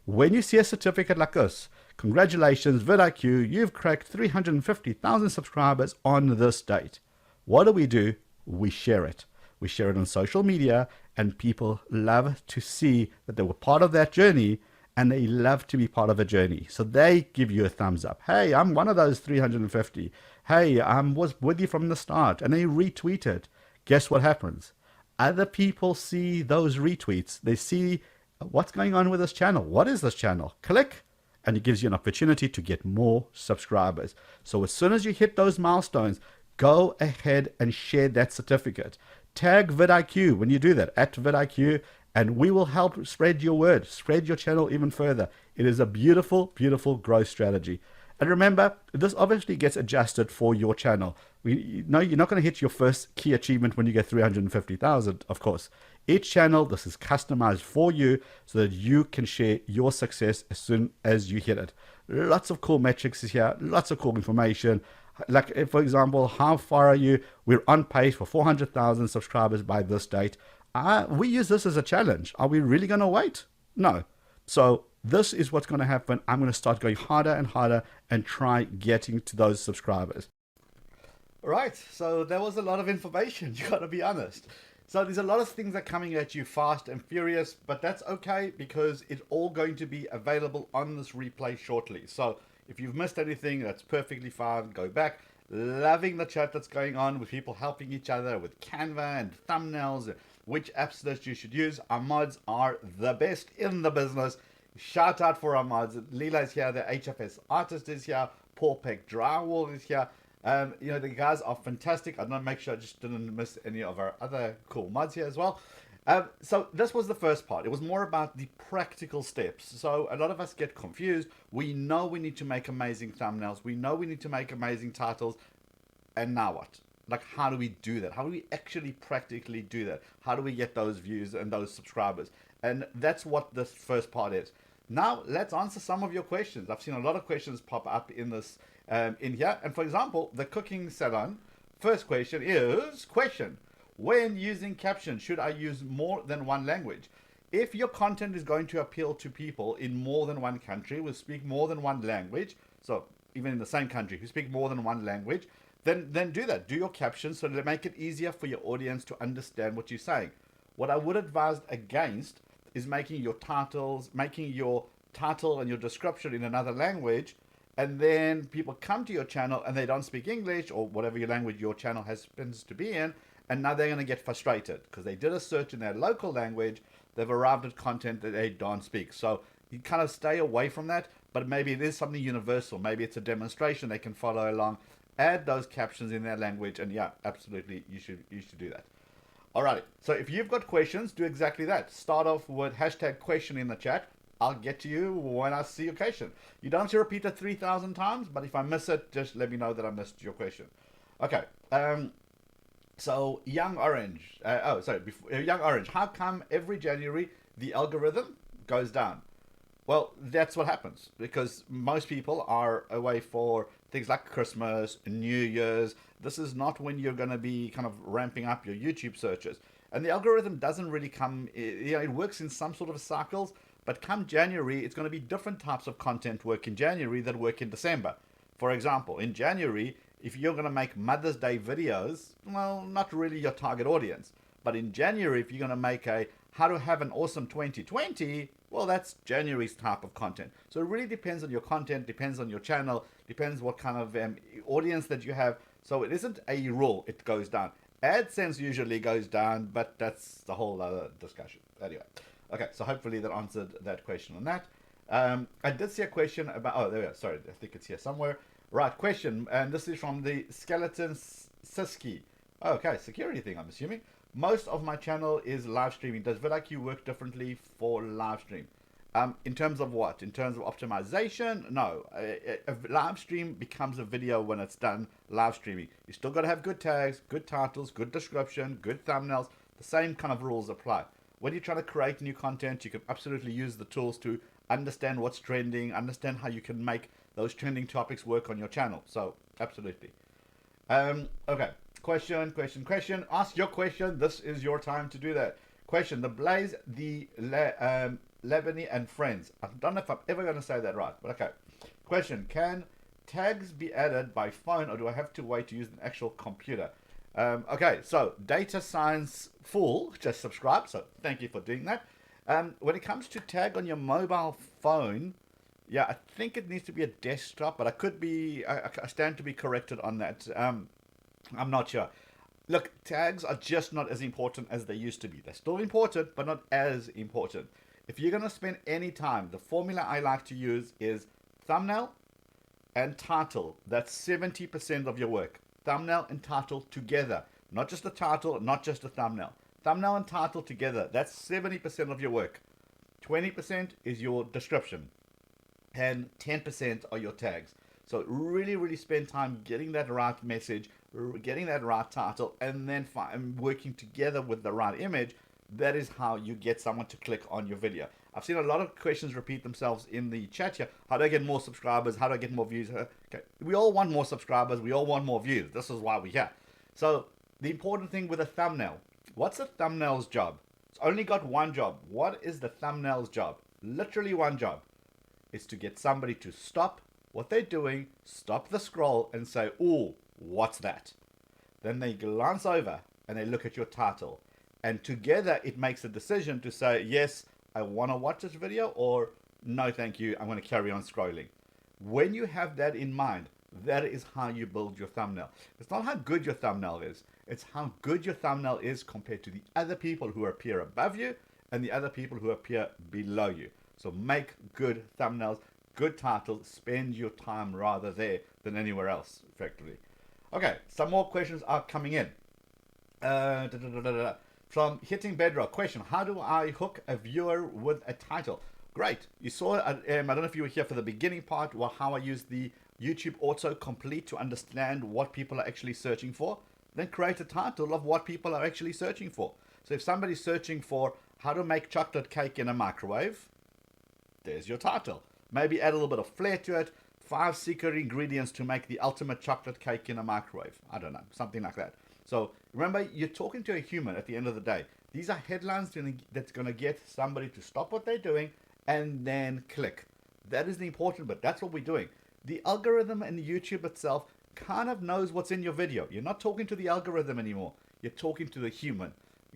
When you see a certificate like this, congratulations, vidIQ, you've cracked 350,000 subscribers on this date. What do? We share it. We share it on social media, and people love to see that they were part of that journey, and they love to be part of a journey. So they give you a thumbs up. Hey, I'm one of those 350. Hey, I was with you from the start. And they retweet it. Guess what happens? Other people see those retweets. They see what's going on with this channel. What is this channel? Click, and it gives you an opportunity to get more subscribers. So as soon as you hit those milestones, go ahead and share that certificate. Tag vidIQ when you do that, at vidIQ, and we will help spread your word, spread your channel even further. It is a beautiful, beautiful growth strategy. And remember, this obviously gets adjusted for your channel. You're not going to hit your first key achievement when you get 350,000, of course. Each channel, this is customized for you so that you can share your success as soon as you hit it. Lots of cool metrics here, lots of cool information. Like, if, for example, how far are you? We're on pace for 400,000 subscribers by this date. We use this as a challenge. Are we really going to wait? No. So this is what's going to happen. I'm going to start going harder and harder and try getting to those subscribers. Right, so there was a lot of information, you gotta be honest. So there's a lot of things that are coming at you fast and furious, but that's okay because it's all going to be available on this replay shortly. So if you've missed anything, that's perfectly fine. Go back. Loving the chat that's going on with people helping each other with Canva and thumbnails, and which apps that you should use. Our mods are the best in the business. Shout out for our mods. Leela is here, the HFS artist is here, Paul Peck Drywall is here. You know, the guys are fantastic. I want to make sure I just didn't miss any of our other cool mods here as well. So this was the first part. It was more about the practical steps. So a lot of us get confused. We know we need to make amazing thumbnails. We know we need to make amazing titles. And now what? Like, how do we do that? How do we actually practically do that? How do we get those views and those subscribers? And that's what this first part is. Now, let's answer some of your questions. I've seen a lot of questions pop up in this in here. And for example, the cooking salon, first question is, when using captions, should I use more than one language? If your content is going to appeal to people in more than one country, who speak more than one language, so even in the same country, who speak more than one language, then do that. Do your captions so that make it easier for your audience to understand what you're saying. What I would advise against is making your title and your description in another language, and then people come to your channel and they don't speak English or whatever your language your channel happens to be in, and now they're going to get frustrated because they did a search in their local language, they've arrived at content that they don't speak. So you kind of stay away from that, but maybe it is something universal. Maybe it's a demonstration they can follow along. Add those captions in their language, and yeah, absolutely, you should do that. Alrighty, so if you've got questions, do exactly that. Start off with hashtag question in the chat. I'll get to you when I see your question. You don't have to repeat it 3,000 times, but if I miss it, just let me know that I missed your question. Okay, so Young Orange, Young Orange, how come every January the algorithm goes down? Well, that's what happens because most people are away for things like Christmas, New Year's. This is not when you're going to be kind of ramping up your YouTube searches. And the algorithm doesn't really come, it works in some sort of cycles, but come January, it's going to be different types of content work in January that work in December. For example, in January, if you're going to make Mother's Day videos, well, not really your target audience. But in January, if you're going to make a how to have an awesome 2020, well, that's January's type of content. So it really depends on your content, depends on your channel, depends what kind of audience that you have. So it isn't a rule, it goes down. AdSense usually goes down, but that's the whole other discussion. Anyway, okay, so hopefully that answered that question on that. I did see a question about, oh, there we go, sorry, I think it's here somewhere. Right, question, and this is from the Skeleton Siski. Oh, okay, security thing, I'm assuming. Most of my channel is live streaming. Does vidIQ work differently for live stream? In terms of what? In terms of optimization? No. A live stream becomes a video when it's done live streaming. You still got to have good tags, good titles, good description, good thumbnails. The same kind of rules apply. When you're trying to create new content, you can absolutely use the tools to understand what's trending, understand how you can make those trending topics work on your channel. So, absolutely. Okay. Question. Ask your question. This is your time to do that. Question. The Blaze, the Lebanese and friends. I don't know if I'm ever going to say that right, but okay. Question. Can tags be added by phone or do I have to wait to use an actual computer? Okay, so Data Science Fool just subscribed, so thank you for doing that. When it comes to tag on your mobile phone, yeah, I think it needs to be a desktop, but I stand to be corrected on that. I'm not sure. Look, tags are just not as important as they used to be. They're still important, but not as important. If you're going to spend any time, the formula I like to use is thumbnail and title. That's 70% of your work. Thumbnail and title together. Not just the title, not just the thumbnail. Thumbnail and title together. That's 70% of your work. 20% is your description. And 10% are your tags. So really, really spend time getting that right message, getting that right title, and then working together with the right image. That is how you get someone to click on your video. I've seen a lot of questions repeat themselves in the chat here. How do I get more subscribers? How do I get more views? Okay, we all want more subscribers. We all want more views. This is why we're here. So the important thing with a thumbnail, what's a thumbnail's job? It's only got one job. What is the thumbnail's job? Literally one job. It's to get somebody to stop what they're doing, stop the scroll and say, ooh, what's that? Then they glance over and they look at your title. And together it makes a decision to say, yes, I want to watch this video, or no, thank you, I'm going to carry on scrolling. When you have that in mind, that is how you build your thumbnail. It's not how good your thumbnail is. It's how good your thumbnail is compared to the other people who appear above you and the other people who appear below you. So make good thumbnails, good titles, spend your time rather there than anywhere else, effectively. Okay, some more questions are coming in. From Hitting Bedrock, question, how do I hook a viewer with a title? Great, you saw, I don't know if you were here for the beginning part, or how I use the YouTube autocomplete to understand what people are actually searching for. Then create a title of what people are actually searching for. So if somebody's searching for how to make chocolate cake in a microwave, there's your title. Maybe add a little bit of flair to it. 5 secret ingredients to make the ultimate chocolate cake in a microwave. I don't know, something like that. So remember, you're talking to a human at the end of the day. These are headlines that's going to get somebody to stop what they're doing and then click. That is the important bit. That's what we're doing. The algorithm and YouTube itself kind of knows what's in your video. You're not talking to the algorithm anymore. You're talking to the human.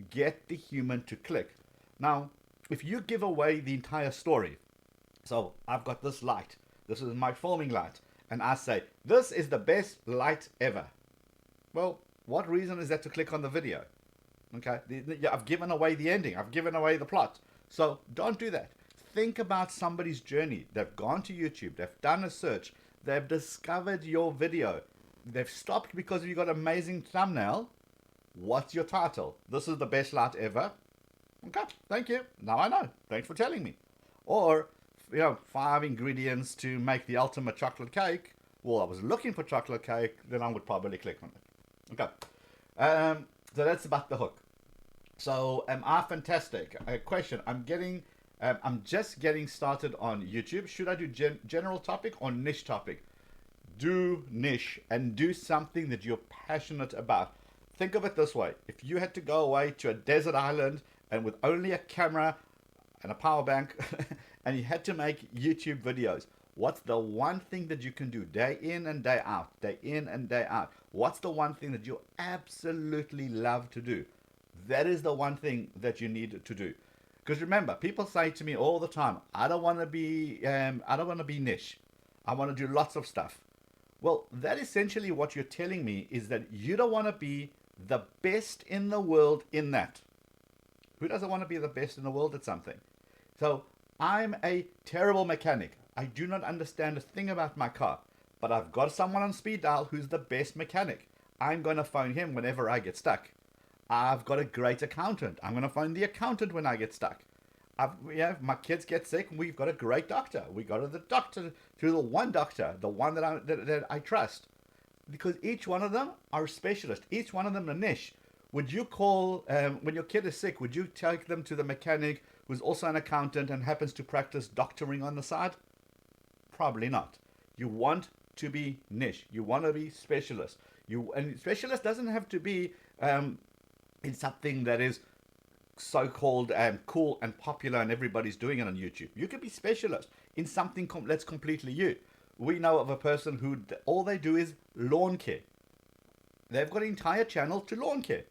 Get the human to click. Now, if you give away the entire story, so I've got this light. This is my filming light. And I say, this is the best light ever. Well, what reason is that to click on the video? Okay, I've given away the ending. I've given away the plot. So don't do that. Think about somebody's journey. They've gone to YouTube. They've done a search. They've discovered your video. They've stopped because you got an amazing thumbnail. What's your title? This is the best light ever. Okay, thank you. Now I know. Thanks for telling me. Or, 5 ingredients to make the ultimate chocolate cake. Well, I was looking for chocolate cake, then I would probably click on it. Okay. So that's about the hook. So am I fantastic? A question. I'm just getting started on YouTube. Should I do general topic or niche topic? Do niche and do something that you're passionate about. Think of it this way. If you had to go away to a desert island and with only a camera and a power bank and you had to make YouTube videos, what's the one thing that you can do day in and day out, day in and day out? What's the one thing that you absolutely love to do? That is the one thing that you need to do. Because remember, people say to me all the time, I don't want to be niche. I want to do lots of stuff. Well, that essentially what you're telling me is that you don't want to be the best in the world in that. Who doesn't want to be the best in the world at something? So I'm a terrible mechanic. I do not understand a thing about my car, but I've got someone on speed dial who's the best mechanic. I'm going to phone him whenever I get stuck. I've got a great accountant. I'm going to phone the accountant when I get stuck. My kids get sick. We've got a great doctor. We go to the doctor, to the one doctor, the one that I trust. Because each one of them are specialists. Each one of them a niche. Would you call, when your kid is sick, would you take them to the mechanic who's also an accountant and happens to practice doctoring on the side? Probably not. You want to be niche. You want to be specialist. And specialist doesn't have to be in something that is so-called cool and popular and everybody's doing it on YouTube. You could be specialist in something that's completely you. We know of a person who all they do is lawn care. They've got an entire channel to lawn care.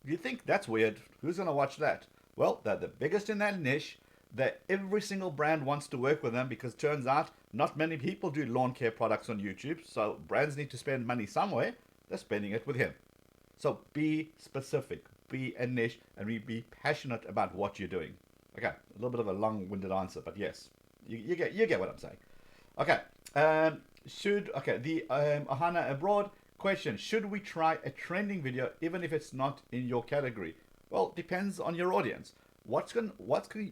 You think that's weird? Who's going to watch that? Well, they're the biggest in that niche. That every single brand wants to work with them because turns out not many people do lawn care products on YouTube. So brands need to spend money somewhere. They're spending it with him. So be specific, be a niche, and be passionate about what you're doing. Okay, a little bit of a long-winded answer, but yes, you get what I'm saying. Okay, the Ahana Abroad question, should we try a trending video even if it's not in your category? Well, depends on your audience.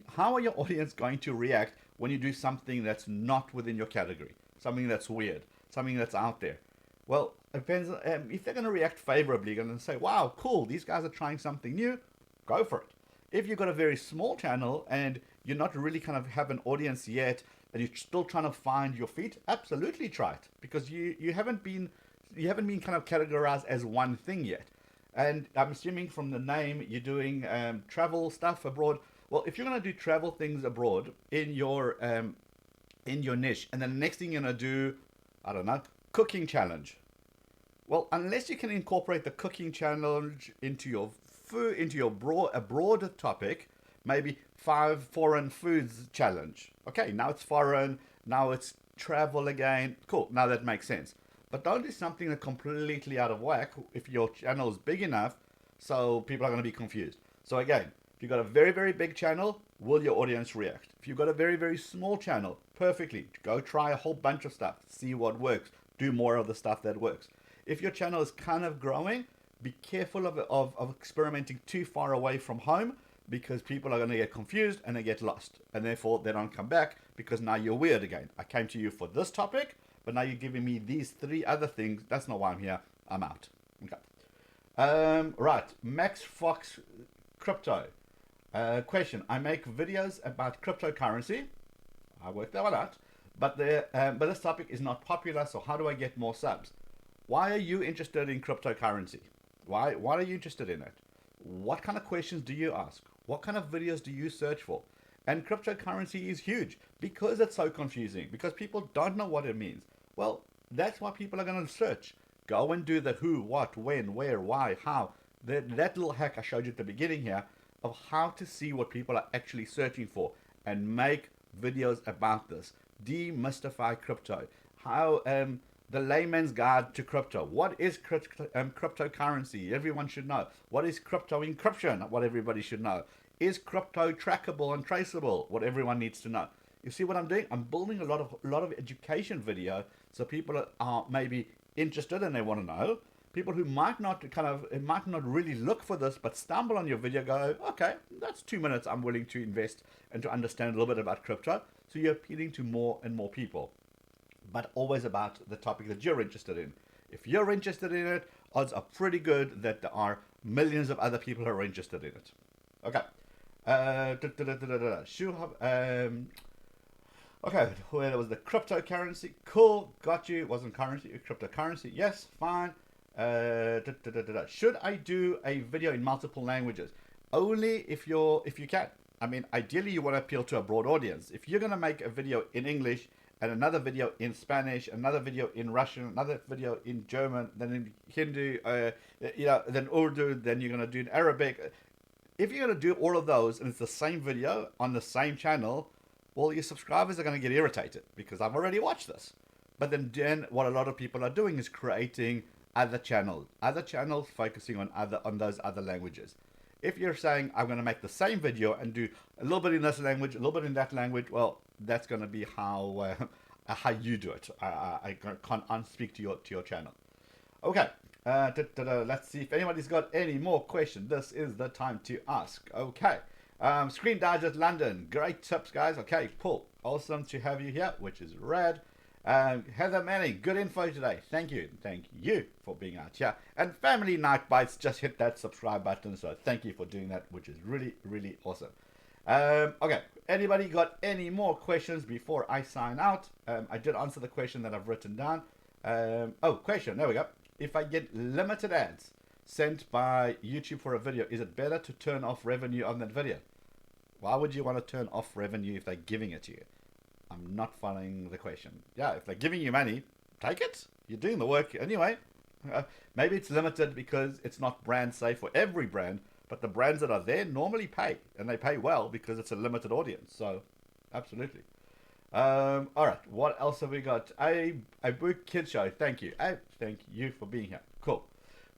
How are your audience going to react when you do something that's not within your category? Something that's weird, something that's out there. Well, it depends. If they're going to react favorably, you're going to say, wow, cool, these guys are trying something new, go for it. If you've got a very small channel and you're not really kind of have an audience yet, and you're still trying to find your feet, absolutely try it, because you haven't been kind of categorized as one thing yet. And I'm assuming from the name you're doing travel stuff abroad. Well, if you're going to do travel things abroad in your niche, and then the next thing you're going to do, I don't know, cooking challenge. Well, unless you can incorporate the cooking challenge into your food, into your a broader topic, maybe 5 foreign foods challenge. Okay, now it's foreign, now it's travel again. Cool, now that makes sense. But don't do something that's completely out of whack if your channel is big enough, so people are going to be confused. So again, if you've got a very, very big channel, will your audience react? If you've got a very, very small channel, perfectly. Go try a whole bunch of stuff, see what works, do more of the stuff that works. If your channel is kind of growing, be careful of experimenting too far away from home, because people are going to get confused and they get lost, and therefore they don't come back, because now you're weird again. I came to you for this topic, but now you're giving me these 3 other things. That's not why I'm here. I'm out. Okay. Right. Max Fox Crypto. Question. I make videos about cryptocurrency. I worked that one out. But this topic is not popular, so how do I get more subs? Why are you interested in cryptocurrency? Why are you interested in it? What kind of questions do you ask? What kind of videos do you search for? And cryptocurrency is huge because it's so confusing, because people don't know what it means. Well, that's why people are going to search. Go and do the who, what, when, where, why, how. That little hack I showed you at the beginning here of how to see what people are actually searching for and make videos about this. Demystify crypto. How the layman's guide to crypto. What is cryptocurrency? Everyone should know. What is crypto encryption? What everybody should know. Is crypto trackable and traceable? What everyone needs to know. You see what I'm doing? I'm building a lot of education video, so people are maybe interested and they want to know. People who might not really look for this, but stumble on your video, go, okay, that's 2 minutes I'm willing to invest and to understand a little bit about crypto. So you're appealing to more and more people, but always about the topic that you're interested in. If you're interested in it, odds are pretty good that there are millions of other people who are interested in it. Okay. Okay, where was the cryptocurrency? Cool, got you. It wasn't currency, cryptocurrency. Yes, fine. Should I do a video in multiple languages? Only if you can. I mean, ideally you want to appeal to a broad audience. If you're going to make a video in English and another video in Spanish, another video in Russian, another video in German, then in Hindu, then Urdu, then you're going to do in Arabic. If you're going to do all of those and it's the same video on the same channel, well, your subscribers are going to get irritated because I've already watched this. But then what a lot of people are doing is creating other channels focusing on those other languages. If you're saying I'm going to make the same video and do a little bit in this language, a little bit in that language, well, that's going to be how you do it. I can't speak to your channel. Okay, let's see if anybody's got any more questions. This is the time to ask. Okay, Screen Digest London, great tips, guys. Okay, cool, awesome to have you here, which is rad. Heather Manning, good info today. Thank you for being out here. And Family Night Bites, just hit that subscribe button. So thank you for doing that, which is really, really awesome. Okay, anybody got any more questions before I sign out? I did answer the question that I've written down. Question, there we go. If I get limited ads sent by YouTube for a video, is it better to turn off revenue on that video? Why would you want to turn off revenue if they're giving it to you? I'm not following the question. Yeah, if they're giving you money, take it. You're doing the work anyway. Maybe it's limited because it's not brand safe for every brand, but the brands that are there normally pay, and they pay well because it's a limited audience. So, absolutely. All right, what else have we got? A book kid show. Thank you. Thank you for being here. Cool.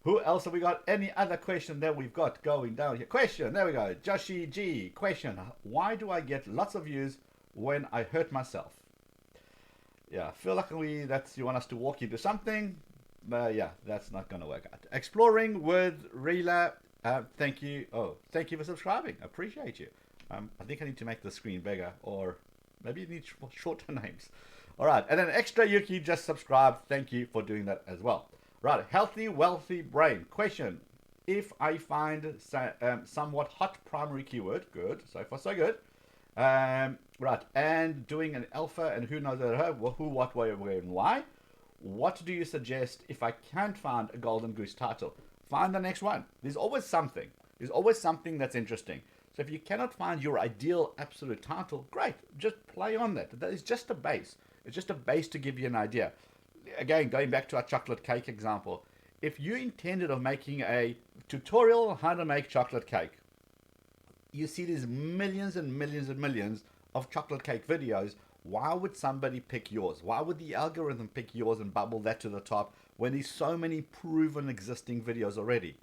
Who else have we got? Any other question that we've got going down here? Question. There we go. Joshi G. Question. Why do I get lots of views when I hurt myself? Yeah, I feel like you want us to walk into something, but yeah, that's not going to work out. Exploring with Rila, thank you. Oh, thank you for subscribing. I appreciate you. I think I need to make the screen bigger, or maybe you need shorter names. All right, and then Extra Yuki just subscribed. Thank you for doing that as well. Right, healthy, wealthy brain. Question. if I find somewhat hot primary keyword, good, so far so good, right, and doing an alpha and who knows who, what, where, and why, what do you suggest if I can't find a golden goose title? Find the next one. There's always something. There's always something that's interesting. So if you cannot find your ideal absolute title, great, just play on that. That is just a base. It's just a base to give you an idea. Again, going back to our chocolate cake example, if you intended of making a tutorial on how to make chocolate cake, you see these millions and millions and millions of chocolate cake videos. Why would somebody pick yours? Why would the algorithm pick yours and bubble that to the top when there's so many proven existing videos already?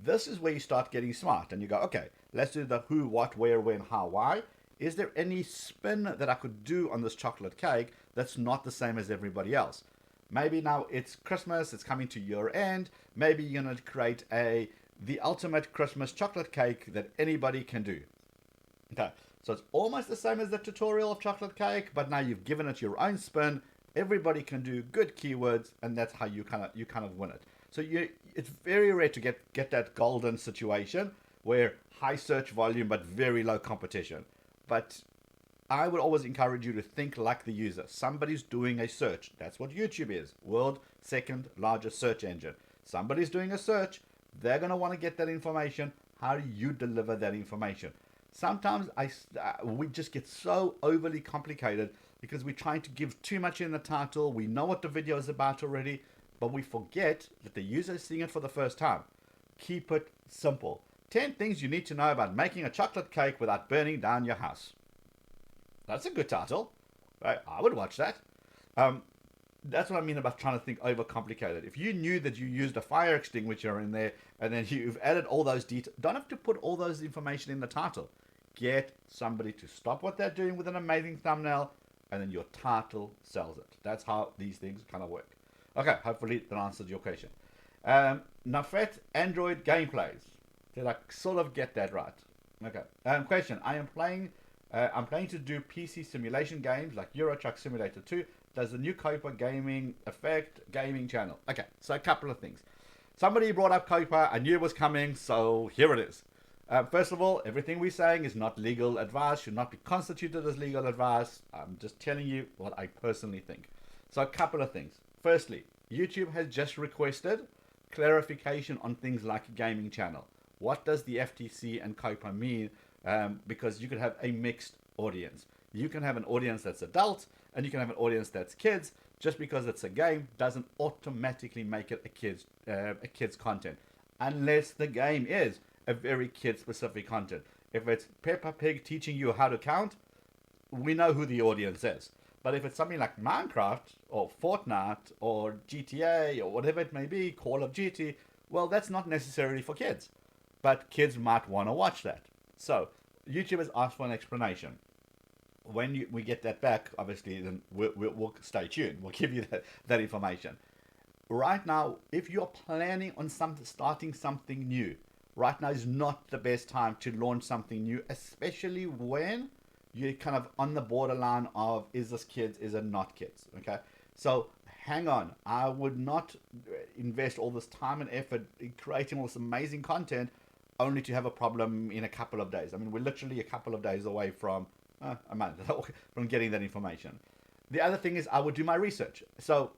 This is where you start getting smart and you go, okay, let's do the who, what, where, when, how, why. Is there any spin that I could do on this chocolate cake that's not the same as everybody else? Maybe now it's Christmas, it's coming to year end. Maybe you're going to create the ultimate Christmas chocolate cake that anybody can do. Okay, so it's almost the same as the tutorial of chocolate cake, but now you've given it your own spin. Everybody can do good keywords, and that's how you kind of win it. So it's very rare to get that golden situation where high search volume but very low competition. But I would always encourage you to think like the user. Somebody's doing a search. That's what YouTube is. World second largest search engine. Somebody's doing a search. They're going to want to get that information. How do you deliver that information? Sometimes we just get so overly complicated because we're trying to give too much in the title. We know what the video is about already, but we forget that the user is seeing it for the first time. Keep it simple. 10 things you need to know about making a chocolate cake without burning down your house. That's a good title, right? I would watch that. That's what I mean about trying to think overcomplicated. If you knew that you used a fire extinguisher in there and then you've added all those details, don't have to put all those information in the title. Get somebody to stop what they're doing with an amazing thumbnail and then your title sells it. That's how these things kind of work. Okay, hopefully that answers your question. Nafret Android gameplays. Did I sort of get that right? Okay. Question. I'm planning to do PC simulation games like Euro Truck Simulator 2. Does the new Copa gaming affect gaming channel? Okay, so a couple of things. Somebody brought up Copa. I knew it was coming, so here it is. First of all, everything we're saying is not legal advice, should not be constituted as legal advice. I'm just telling you what I personally think. So a couple of things. Firstly, YouTube has just requested clarification on things like gaming channel. What does the FTC and Copa mean? Because you could have a mixed audience. You can have an audience that's adult and you can have an audience that's kids. Just because it's a game doesn't automatically make it a kids content, unless the game is a very kid specific content. If it's Peppa Pig teaching you how to count, we know who the audience is. But if it's something like Minecraft or Fortnite or GTA or whatever it may be, Call of Duty, well, that's not necessarily for kids, but kids might want to watch that. So YouTube has asked for an explanation. When we get that back, obviously, then we'll stay tuned. We'll give you that information. Right now, if you're planning on starting something new, right now is not the best time to launch something new, especially when you're kind of on the borderline of, is this kids, is it not kids? Okay, so hang on. I would not invest all this time and effort in creating all this amazing content only to have a problem in a couple of days. I mean, we're literally a couple of days away from a month from getting that information. The other thing is I would do my research. So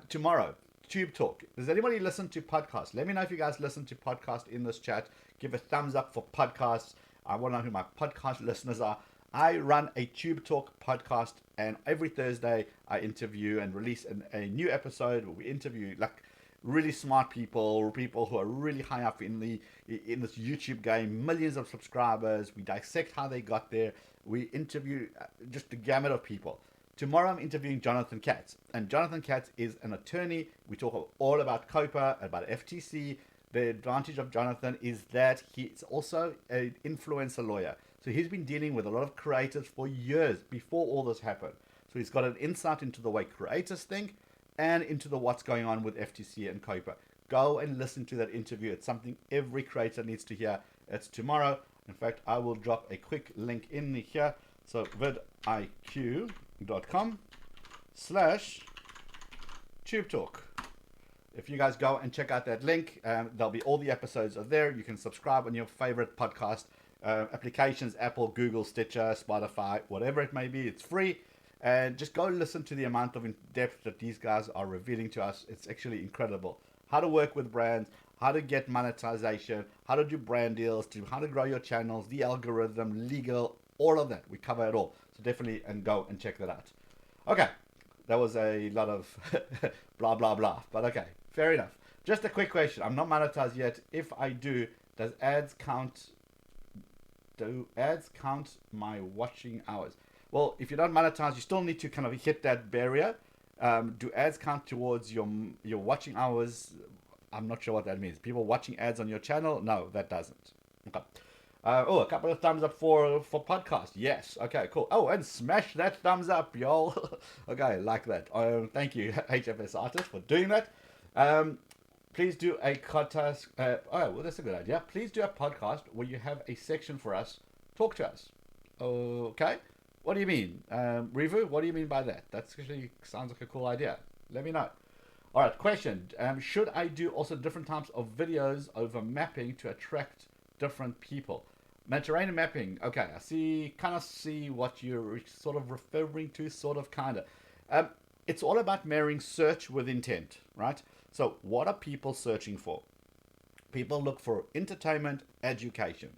tomorrow, Tube Talk. Does anybody listen to podcasts? Let me know if you guys listen to podcasts in this chat. Give a thumbs up for podcasts. I want to know who my podcast listeners are. I run a Tube Talk podcast, and every Thursday I interview and release a new episode where we interview like really smart people who are really high up in this YouTube game, millions of subscribers. We dissect how they got there. We interview just a gamut of people. Tomorrow I'm interviewing Jonathan Katz, and Jonathan Katz is an attorney. We talk all about COPA, about FTC. The advantage of Jonathan is that he's also an influencer lawyer. So he's been dealing with a lot of creators for years before all this happened. So he's got an insight into the way creators think and into what's going on with FTC and COPA. Go and listen to that interview. It's something every creator needs to hear. It's tomorrow. In fact, I will drop a quick link in here. So vidIQ.com/Tube Talk. If you guys go and check out that link, there'll be all the episodes are there. You can subscribe on your favorite podcast applications, Apple, Google, Stitcher, Spotify, whatever it may be. It's free. And just go listen to the amount of in depth that these guys are revealing to us. It's actually incredible. How to work with brands, how to get monetization, how to do brand deals, to how to grow your channels, the algorithm, legal, all of that. We cover it all. So definitely go and check that out. Okay, that was a lot of blah, blah, blah. But okay, fair enough. Just a quick question. I'm not monetized yet. If I do, does ads count? Do ads count my watching hours? Well, if you don't monetize, you still need to kind of hit that barrier. Do ads count towards your watching hours? I'm not sure what that means. People watching ads on your channel? No, that doesn't. Okay. A couple of thumbs up for podcast. Yes. Okay, cool. Oh, and smash that thumbs up, y'all. Okay, like that. Thank you, HFS Artist, for doing that. Please do a contest. Well, that's a good idea. Please do a podcast where you have a section for us. Talk to us. Okay. What do you mean? Revu, what do you mean by that? That actually sounds like a cool idea. Let me know. All right, question. Should I do also different types of videos over mapping to attract different people? Mediterranean mapping. Okay, kind of see what you're sort of referring to, sort of, kind of. It's all about marrying search with intent, right? So what are people searching for? People look for entertainment, education.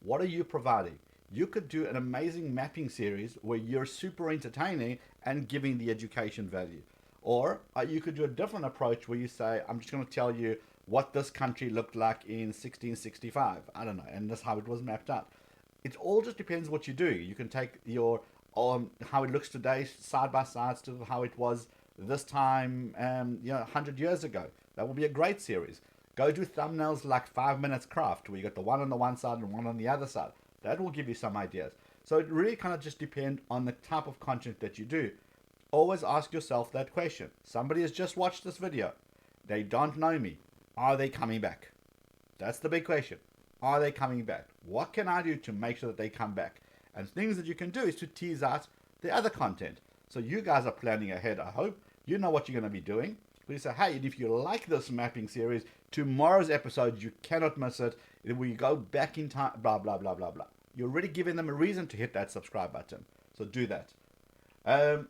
What are you providing? You could do an amazing mapping series where you're super entertaining and giving the education value. Or you could do a different approach where you say, I'm just going to tell you what this country looked like in 1665. I don't know. And that's how it was mapped out. It all just depends what you do. You can take your how it looks today side by side to how it was this time 100 years ago. That will be a great series. Go do thumbnails like 5 minutes craft where you got the one on the one side and one on the other side. That will give you some ideas. So it really kind of just depends on the type of content that you do. Always ask yourself that question. Somebody has just watched this video. They don't know me. Are they coming back? That's the big question. Are they coming back? What can I do to make sure that they come back? And things that you can do is to tease out the other content. So you guys are planning ahead, I hope. You know what you're going to be doing. We say, hey, if you like this mapping series, tomorrow's episode, you cannot miss it. We go back in time, blah, blah, blah, blah, blah. You're already giving them a reason to hit that subscribe button. So do that.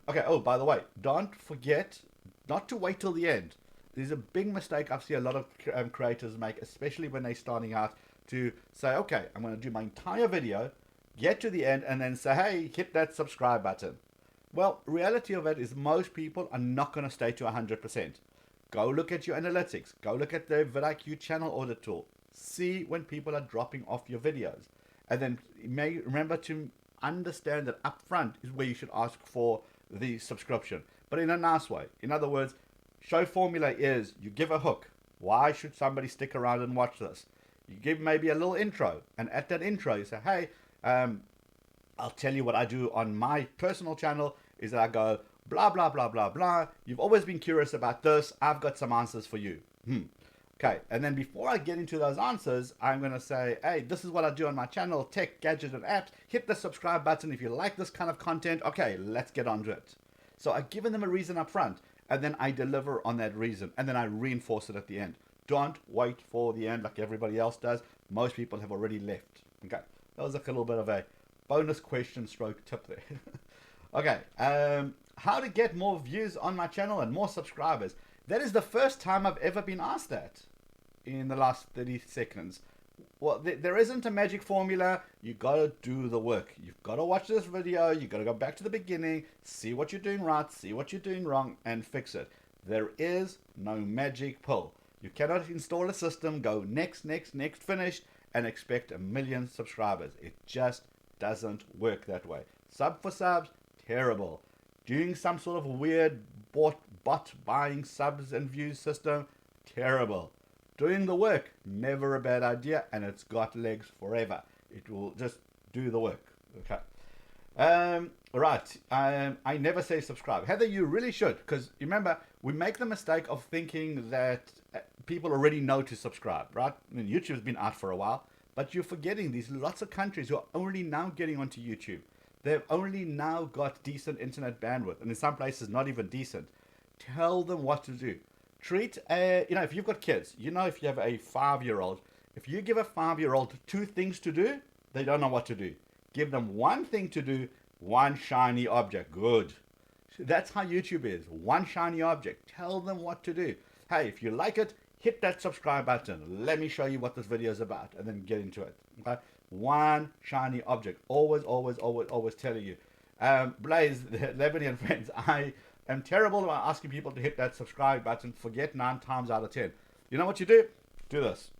Okay, by the way, don't forget not to wait till the end. There's a big mistake I've seen a lot of creators make, especially when they're starting out, to say, okay, I'm going to do my entire video, get to the end, and then say, hey, hit that subscribe button. Well, reality of it is most people are not going to stay to 100%. Go look at your analytics. Go look at the vidIQ channel audit tool. See when people are dropping off your videos. And then remember to understand that upfront is where you should ask for the subscription, but in a nice way. In other words, show formula is you give a hook. Why should somebody stick around and watch this? You give maybe a little intro, and at that intro you say, hey, I'll tell you what I do on my personal channel is that I go blah, blah, blah, blah, blah. You've always been curious about this. I've got some answers for you. Okay, and then before I get into those answers, I'm going to say, hey, this is what I do on my channel, tech, gadgets, and apps. Hit the subscribe button if you like this kind of content. Okay, let's get on to it. So I've given them a reason up front, and then I deliver on that reason, and then I reinforce it at the end. Don't wait for the end like everybody else does. Most people have already left. Okay, that was like a little bit of a bonus question stroke tip there. Okay, how to get more views on my channel and more subscribers. That is the first time I've ever been asked that in the last 30 seconds. Well, there isn't a magic formula. You got to do the work. You've got to watch this video. You've got to go back to the beginning, see what you're doing right, see what you're doing wrong, and fix it. There is no magic pill. You cannot install a system, go next, next, next, finished, and expect 1 million subscribers. It just doesn't work that way. Sub for subs, terrible. Doing some sort of weird bot buying subs and views system, terrible. Doing the work, never a bad idea, and it's got legs forever. It will just do the work. Okay. Right. I never say subscribe. Heather, you really should, because remember, we make the mistake of thinking that people already know to subscribe, right? I mean, YouTube's been out for a while, but you're forgetting there's lots of countries who are only now getting onto YouTube. They've only now got decent internet bandwidth, and in some places not even decent. Tell them what to do. treat if you've got kids, if you have a 5-year-old, if you give a 5-year-old 2 things to do, they don't know what to do. Give them 1 thing to do, 1 shiny object. Good. That's how YouTube is. 1 shiny object. Tell them what to do. Hey, if you like it, hit that subscribe button. Let me show you what this video is about, and then get into it. Okay? 1 shiny object. Always, always, always, always telling you. Blaze, Lebanese friends, I am terrible about asking people to hit that subscribe button. Forget 9 times out of 10. You know what you do? Do this.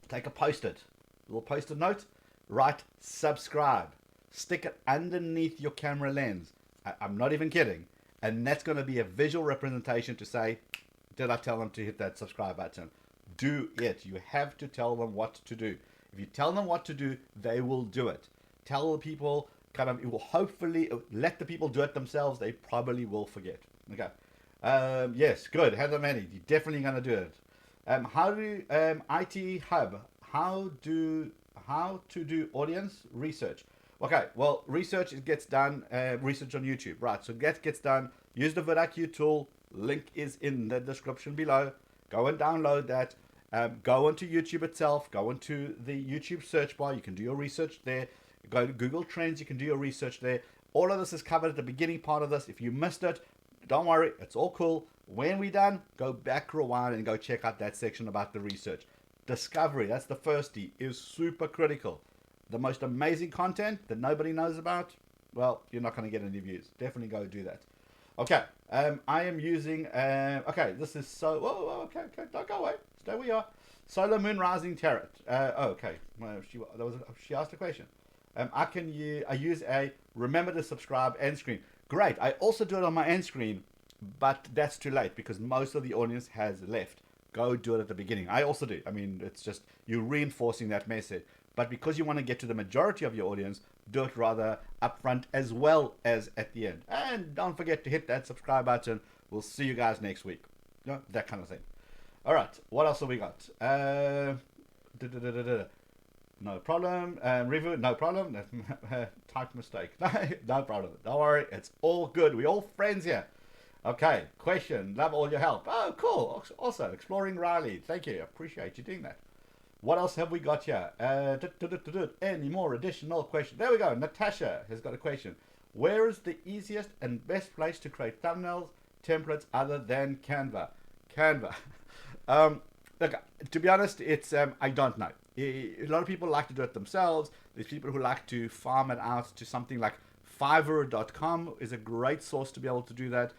Take a post-it. Little post-it note. Write subscribe. Stick it underneath your camera lens. I'm not even kidding. And that's going to be a visual representation to say, did I tell them to hit that subscribe button? Do it. You have to tell them what to do. If you tell them what to do, they will do it. Tell the people, it will hopefully let the people do it themselves. They probably will forget. Okay. Yes, good. Heather Manny, you're definitely going to do it. How do IT Hub? How to do audience research? Okay, well, research gets done. Research on YouTube, right? So gets done. Use the vidIQ tool. Link is in the description below. Go and download that. Go onto YouTube itself. Go into the YouTube search bar. You can do your research there. Go to Google Trends. You can do your research there. All of this is covered at the beginning part of this. If you missed it, don't worry. It's all cool. When we're done, go back, rewind, and go check out that section about the research. Discovery, that's the first D, is super critical. The most amazing content that nobody knows about, well, you're not going to get any views. Definitely go do that. Okay, I am using, okay, this is okay, don't go away. Stay where you are. Solar Moon Rising Tarot. Okay, well, she asked a question. I use a remember to subscribe end screen. Great, I also do it on my end screen, but that's too late because most of the audience has left. Go do it at the beginning. I also do. I mean, it's just you're reinforcing that message. But because you want to get to the majority of your audience, do it rather upfront as well as at the end. And don't forget to hit that subscribe button. We'll see you guys next week. That kind of thing. All right. What else have we got? No problem. Review. No problem. Type mistake. No problem. Don't worry. It's all good. We're all friends here. Okay, question. Love all your help. Oh, cool. Also, Exploring Riley. Thank you. Appreciate you doing that. What else have we got here? Any more additional questions? There we go. Natasha has got a question. Where is the easiest and best place to create thumbnails, templates other than Canva? Canva. Look, to be honest, it's I don't know. A lot of people like to do it themselves. There's people who like to farm it out to something like Fiverr.com is a great source to be able to do that.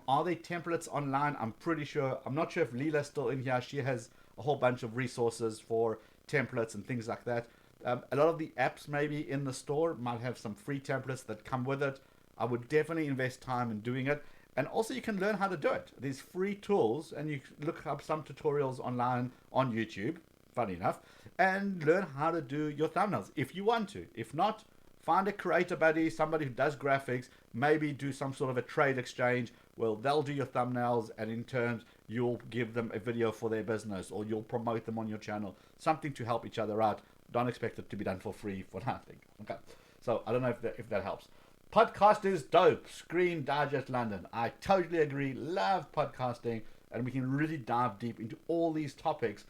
Are there templates online? I'm pretty sure. I'm not sure if Leela's still in here. She has a whole bunch of resources for templates and things like that. A lot of the apps maybe in the store might have some free templates that come with it. I would definitely invest time in doing it. And also you can learn how to do it. There's free tools and you look up some tutorials online on YouTube, funny enough, and learn how to do your thumbnails if you want to. If not, find a creator buddy, somebody who does graphics, maybe do some sort of a trade exchange. Well, they'll do your thumbnails and in turn, you'll give them a video for their business or you'll promote them on your channel. Something to help each other out. Don't expect it to be done for free for nothing. Okay, so I don't know if that helps. Podcast is dope. Screen Digest London. I totally agree. Love podcasting and we can really dive deep into all these topics.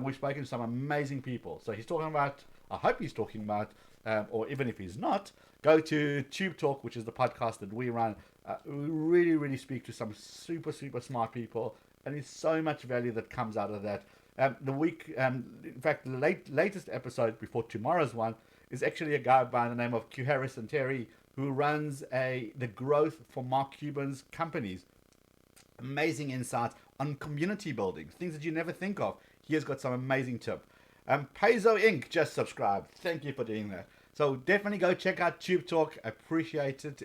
We've spoken to some amazing people. So he's talking about, I hope he's talking about, or even if he's not, go to Tube Talk, which is the podcast that we run. We really, really speak to some super, super smart people, and there's so much value that comes out of that. In fact, the latest episode before tomorrow's one is actually a guy by the name of Q Harrison Terry, who runs the growth for Mark Cuban's companies. Amazing insights on community building, things that you never think of. He has got some amazing tips. Peso Inc. just subscribed. Thank you for doing that. So definitely go check out Tube Talk. Appreciate it.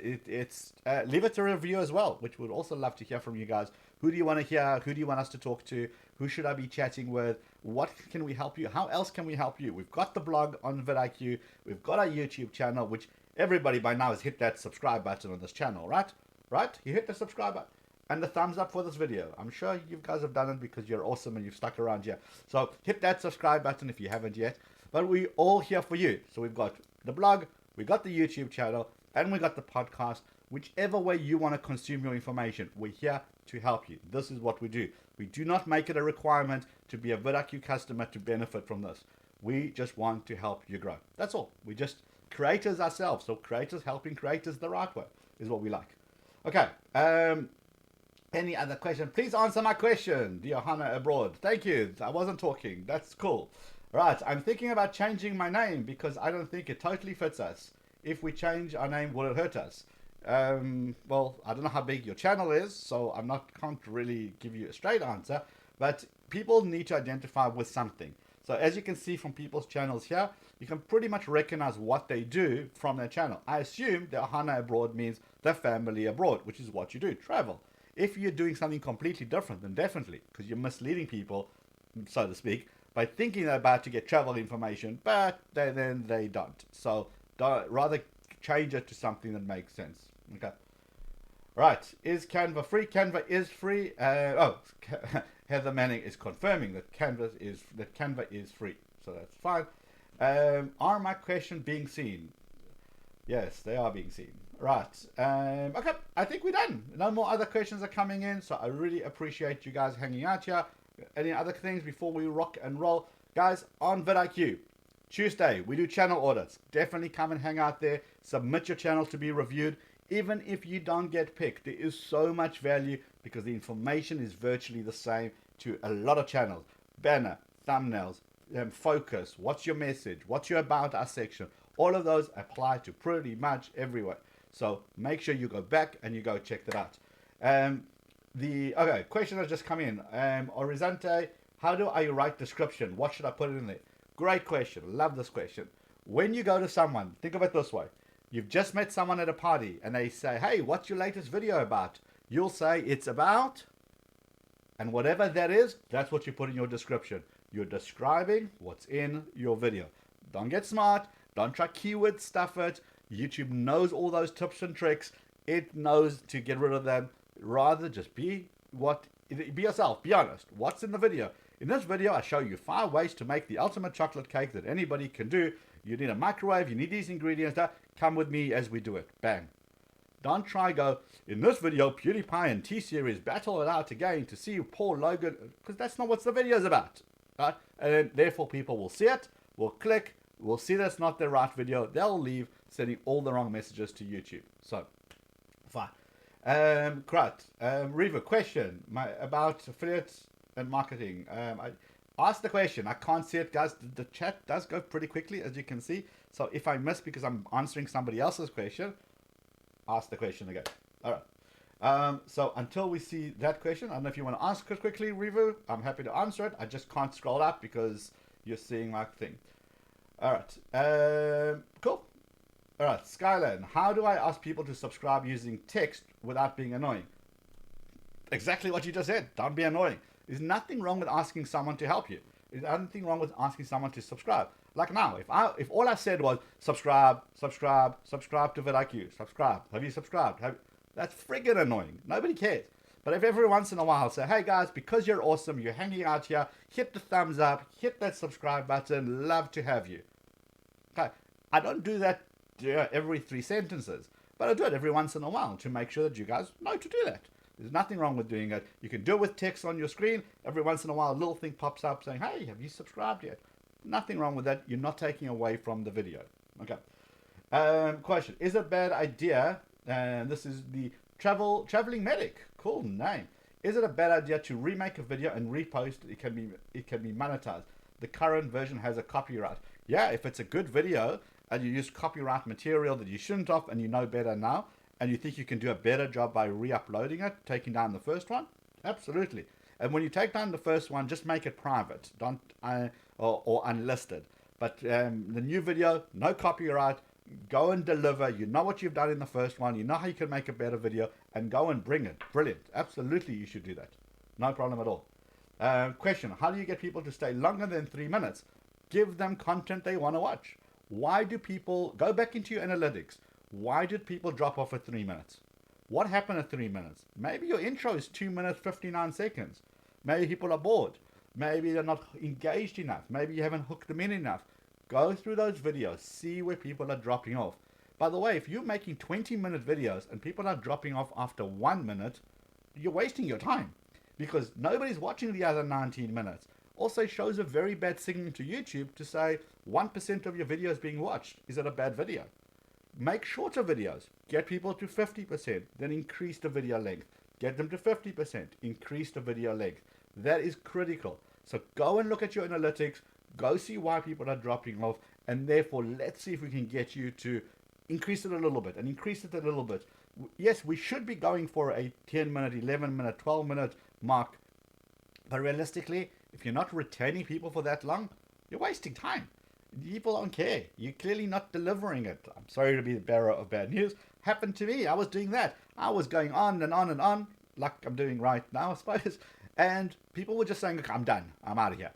Leave it a review as well, which we'd also love to hear from you guys. Who do you want to hear? Who do you want us to talk to? Who should I be chatting with? What can we help you? How else can we help you? We've got the blog on vidIQ. We've got our YouTube channel, which everybody by now has hit that subscribe button on this channel, right? Right? You hit the subscribe button. And the thumbs up for this video. I'm sure you guys have done it because you're awesome and you've stuck around here. So hit that subscribe button if you haven't yet. But we're all here for you. So we've got the blog, we got the YouTube channel, and we got the podcast. Whichever way you want to consume your information, we're here to help you. This is what we do. We do not make it a requirement to be a vidIQ customer to benefit from this. We just want to help you grow. That's all. We just creators ourselves. So creators helping creators the right way is what we like. Okay. Any other question? Please answer my question, dear Hannah abroad. Thank you. I wasn't talking. That's cool. Right. I'm thinking about changing my name because I don't think it totally fits us. If we change our name, will it hurt us? Well, I don't know how big your channel is, so can't really give you a straight answer, but people need to identify with something. So as you can see from people's channels here, you can pretty much recognize what they do from their channel. I assume that Hana abroad means the family abroad, which is what you do, travel. If you're doing something completely different, then definitely, because you're misleading people, so to speak, by thinking they're about to get travel information, but then they don't. So rather change it to something that makes sense. Okay. Right. Is Canva free? Canva is free. Heather Manning is confirming that Canva is free. So that's fine. Are my questions being seen? Yes, they are being seen. Right. Okay. I think we're done. No more other questions are coming in. So I really appreciate you guys hanging out here. Any other things before we rock and roll? Guys, on vidIQ, Tuesday, we do channel audits. Definitely come and hang out there. Submit your channel to be reviewed. Even if you don't get picked, there is so much value because the information is virtually the same to a lot of channels. Banner, thumbnails, focus, what's your message, what's your about us section. All of those apply to pretty much everywhere. So make sure you go back and you go check that out. Okay, question has just come in. Horizonte, how do I write description? What should I put in there? Great question. Love this question. When you go to someone, think of it this way. You've just met someone at a party and they say, hey, what's your latest video about? You'll say it's about, and whatever that is, that's what you put in your description. You're describing what's in your video. Don't get smart. Don't try keyword stuff it. YouTube knows all those tips and tricks. It knows to get rid of them. Rather just be yourself. Be honest. What's in the video? In this video, I show you 5 ways to make the ultimate chocolate cake that anybody can do. You need a microwave. You need these ingredients. Come with me as we do it. Bang. Don't try go, in this video, PewDiePie and T-Series battle it out again to see Paul Logan, because that's not what the video is about. Right? And then, therefore, people will see it, will click, will see that's not the right video. They'll leave, sending all the wrong messages to YouTube. So, fine. Correct. Reva, question about affiliates and marketing. I asked the question. I can't see it, guys. The chat does go pretty quickly, as you can see. So if I miss because I'm answering somebody else's question, ask the question again. All right. So until we see that question, I don't know if you want to ask it quickly, Reva. I'm happy to answer it. I just can't scroll up because you're seeing my thing. All right. Cool. All right. Skyland, how do I ask people to subscribe using text without being annoying? Exactly what you just said. Don't be annoying. There's nothing wrong with asking someone to help you. There's nothing wrong with asking someone to subscribe. Like now, if all I said was subscribe to vidIQ, subscribe. Have you subscribed? That's friggin' annoying. Nobody cares. But if every once in a while I say, hey guys, because you're awesome, you're hanging out here, hit the thumbs up, hit that subscribe button, love to have you. Okay, I don't do that every 3 sentences, but I do it every once in a while to make sure that you guys know to do that. There's nothing wrong with doing it. You can do it with text on your screen. Every once in a while, a little thing pops up saying, hey, have you subscribed yet? Nothing wrong with that. You're not taking away from the video. Okay. Question. Is it a bad idea, and this is the traveling medic. Cool name. Is it a bad idea to remake a video and repost? It can be monetized. The current version has a copyright. Yeah, if it's a good video and you use copyright material that you shouldn't have and you know better now, and you think you can do a better job by re-uploading it, taking down the first one, absolutely. And when you take down the first one, just make it private, don't or unlisted. But the new video, no copyright, go and deliver. You know what you've done in the first one. You know how you can make a better video, and go and bring it. Brilliant. Absolutely, you should do that. No problem at all. Question, how do you get people to stay longer than 3 minutes? Give them content they want to watch. Why do people, go back into your analytics. Why did people drop off at 3 minutes? What happened at 3 minutes? Maybe your intro is 2 minutes, 59 seconds. Maybe people are bored. Maybe they're not engaged enough. Maybe you haven't hooked them in enough. Go through those videos. See where people are dropping off. By the way, if you're making 20-minute videos and people are dropping off after 1 minute, you're wasting your time. because nobody's watching the other 19 minutes. Also shows a very bad signal to YouTube to say 1% of your video is being watched. Is it a bad video? Make shorter videos. Get people to 50%. Then increase the video length. Get them to 50%. Increase the video length. That is critical. So go and look at your analytics. Go see why people are dropping off. And therefore, let's see if we can get you to increase it a little bit and increase it a little bit. Yes, we should be going for a 10-minute, 11-minute, 12-minute mark. But realistically, if you're not retaining people for that long, you're wasting time. People don't care. You're clearly not delivering it. I'm sorry to be the bearer of bad news. Happened to me. I was doing that. I was going on and on and on, like I'm doing right now, I suppose. And people were just saying, "Look, I'm done. I'm out of here."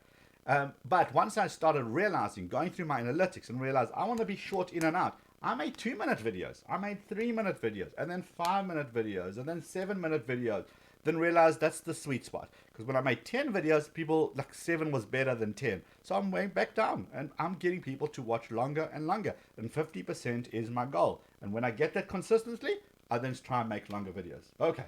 But once I started realizing, going through my analytics and realized I want to be short in and out, I made 2-minute videos. I made 3-minute videos, and then 5-minute videos, and then 7-minute videos. Then realized that's the sweet spot. Because when I made 10 videos, people, like 7 was better than 10. So I'm way back down, and I'm getting people to watch longer and longer. And 50% is my goal. And when I get that consistently, I then try and make longer videos. Okay.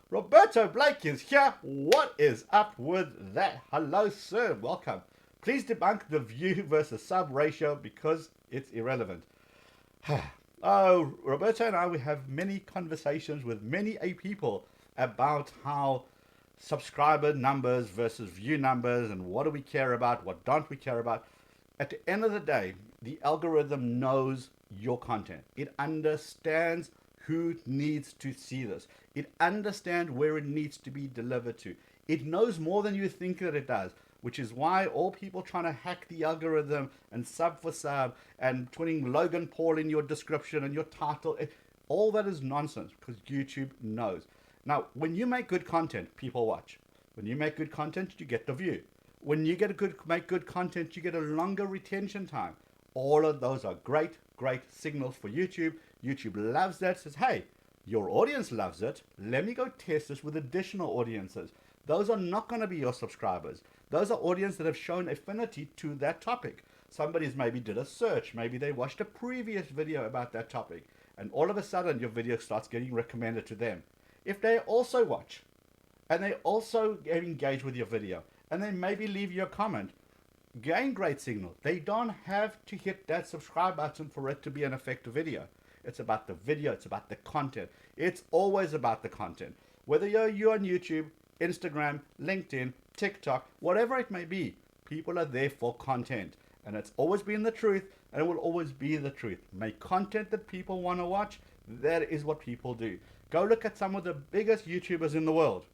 Roberto Blake is here. What is up with that? Hello, sir. Welcome. Please debunk the view versus sub ratio because it's irrelevant. Oh, Roberto and I, we have many conversations with many people about how subscriber numbers versus view numbers and what do we care about, what don't we care about. At the end of the day, the algorithm knows your content. It understands who needs to see this. It understands where it needs to be delivered to. It knows more than you think that it does, which is why all people trying to hack the algorithm and sub for sub and putting Logan Paul in your description and your title, all that is nonsense because YouTube knows. Now, when you make good content, people watch. When you make good content, you get the view. When you make good content, you get a longer retention time. All of those are great signals for YouTube. YouTube loves that, says, hey, your audience loves it. Let me go test this with additional audiences. Those are not going to be your subscribers. Those are audience that have shown affinity to that topic. Somebody's maybe did a search. Maybe they watched a previous video about that topic. And all of a sudden, your video starts getting recommended to them. If they also watch, and they also engage with your video, and they maybe leave you a comment, gain great signal. They don't have to hit that subscribe button for it to be an effective video. It's about the video, it's about the content. It's always about the content. Whether you're on YouTube, Instagram, LinkedIn, TikTok, whatever it may be, people are there for content. And it's always been the truth, and it will always be the truth. Make content that people want to watch. That is what people do. Go look at some of the biggest YouTubers in the world.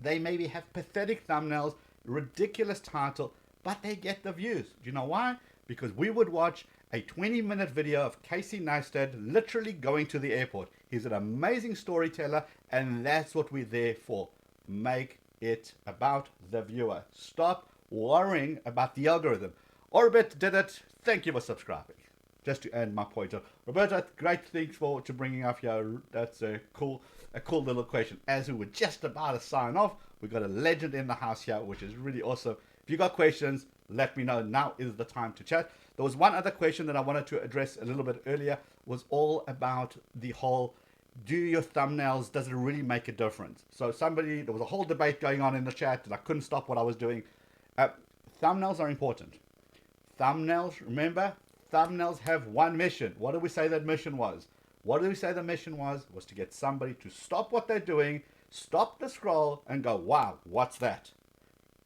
They maybe have pathetic thumbnails, ridiculous title, but they get the views. Do you know why? Because we would watch a 20-minute video of Casey Neistat literally going to the airport. He's an amazing storyteller, and that's what we're there for. Make it about the viewer. Stop worrying about the algorithm. Orbit did it. Thank you for subscribing. Just to end my point. Roberto, great things to bringing up here. That's a cool little question. As we were just about to sign off, we got a legend in the house here, which is really awesome. If you got questions, let me know. Now is the time to chat. There was one other question that I wanted to address a little bit earlier, was all about the whole, do your thumbnails, does it really make a difference? So there was a whole debate going on in the chat and I couldn't stop what I was doing. Thumbnails are important. Thumbnails, remember, thumbnails have one mission. What did we say that mission was? What did we say the mission was? Was to get somebody to stop what they're doing, stop the scroll and go, wow, what's that?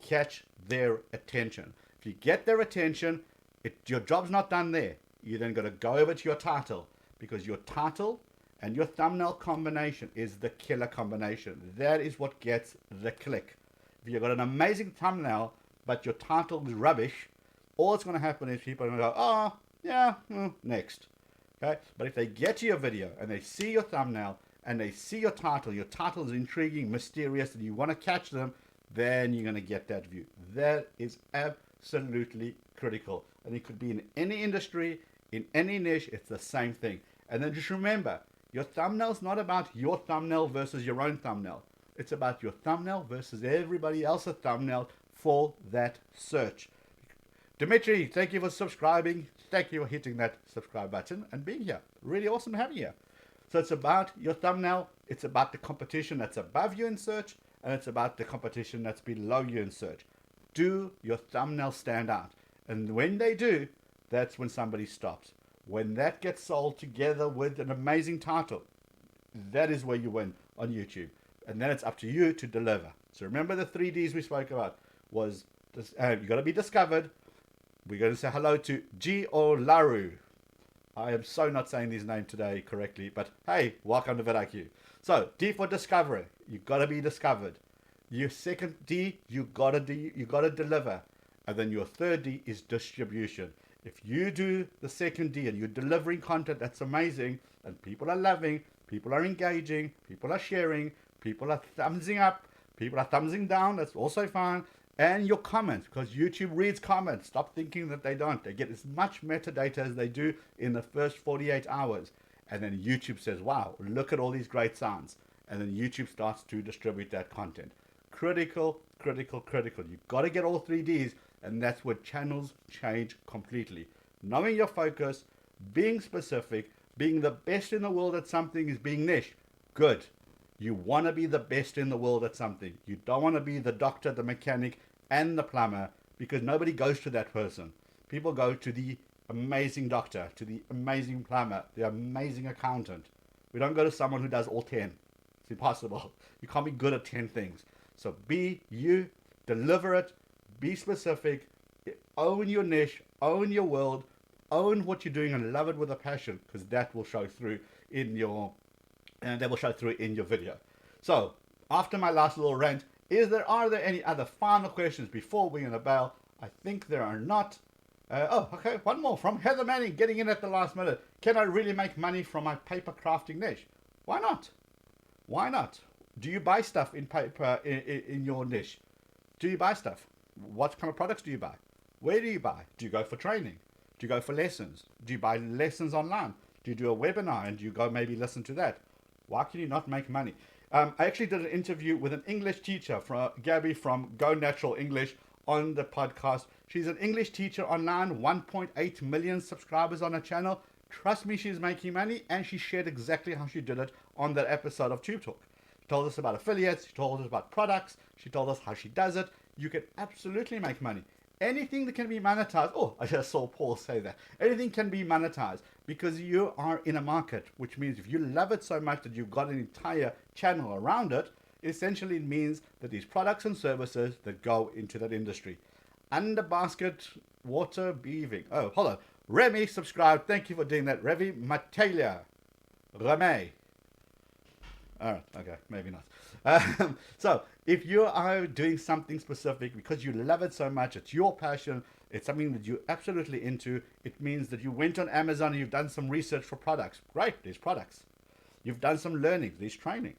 Catch their attention. If you get their attention, your job's not done there. You then got to go over to your title, because your title and your thumbnail combination is the killer combination. That is what gets the click. If you've got an amazing thumbnail, but your title is rubbish, all that's going to happen is people are going to go, oh, yeah, next. Okay? But if they get to your video and they see your thumbnail and they see your title is intriguing, mysterious, and you want to catch them, then you're going to get that view. That is absolutely critical. And it could be in any industry, in any niche, it's the same thing. And then just remember, your thumbnail's not about your thumbnail versus your own thumbnail. It's about your thumbnail versus everybody else's thumbnail for that search. Dimitri, thank you for subscribing. Thank you for hitting that subscribe button and being here. Really awesome having you here. So it's about your thumbnail. It's about the competition that's above you in search. and it's about the competition that's below you in search. Do your thumbnail stand out? And when they do, that's when somebody stops. When that gets sold together with an amazing title, that is where you win on YouTube. And then it's up to you to deliver. So remember the 3Ds we spoke about was you got to be discovered. We're going to say hello to G or Laru. I am so not saying his name today correctly, but hey, welcome to vidIQ. So D for discovery. You got to be discovered. Your second D, you got to deliver. And then your third D is distribution. If you do the second D and you're delivering content that's amazing and people are loving, people are engaging, people are sharing, people are thumbsing up, people are thumbsing down, that's also fine. And your comments, because YouTube reads comments. Stop thinking that they don't. They get as much metadata as they do in the first 48 hours. And then YouTube says, wow, look at all these great sounds. And then YouTube starts to distribute that content. Critical, critical, critical. You've got to get all 3Ds. And that's where channels change completely. Knowing your focus, being specific, being the best in the world at something is being niche. Good. You want to be the best in the world at something. You don't want to be the doctor, the mechanic, and the plumber, because nobody goes to that person. People go to the amazing doctor, to the amazing plumber, the amazing accountant. We don't go to someone who does all 10. It's impossible. You can't be good at 10 things. So be you, deliver it, be specific, own your niche, own your world, own what you're doing and love it with a passion, because that will show through in your video. So after my last little rant, are there any other final questions before we ring the bell? I think there are not. Okay, one more from Heather Manning, getting in at the last minute. Can I really make money from my paper crafting niche? Why not? Why not? Do you buy stuff in paper in your niche? Do you buy stuff? What kind of products do you buy? Where do you buy? Do you go for training? Do you go for lessons? Do you buy lessons online? Do you do a webinar and do you go maybe listen to that? Why can you not make money? I actually did an interview with an English teacher, Gabby from Go Natural English, on the podcast. She's an English teacher online, 1.8 million subscribers on her channel. Trust me, she's making money, and she shared exactly how she did it on that episode of Tube Talk. She told us about affiliates, she told us about products, she told us how she does it. You can absolutely make money. Anything that can be monetized. Oh, I just saw Paul say that. Anything can be monetized because you are in a market, which means if you love it so much that you've got an entire channel around it, essentially it means that these products and services that go into that industry. Under basket, water beaving. Oh, hold on. Remy, subscribe. Thank you for doing that. Revi Matalia. Remy. All right, okay, maybe not. So if you are doing something specific because you love it so much, it's your passion, it's something that you're absolutely into, it means that you went on Amazon and you've done some research for products. Great, there's products. You've done some learning, there's training.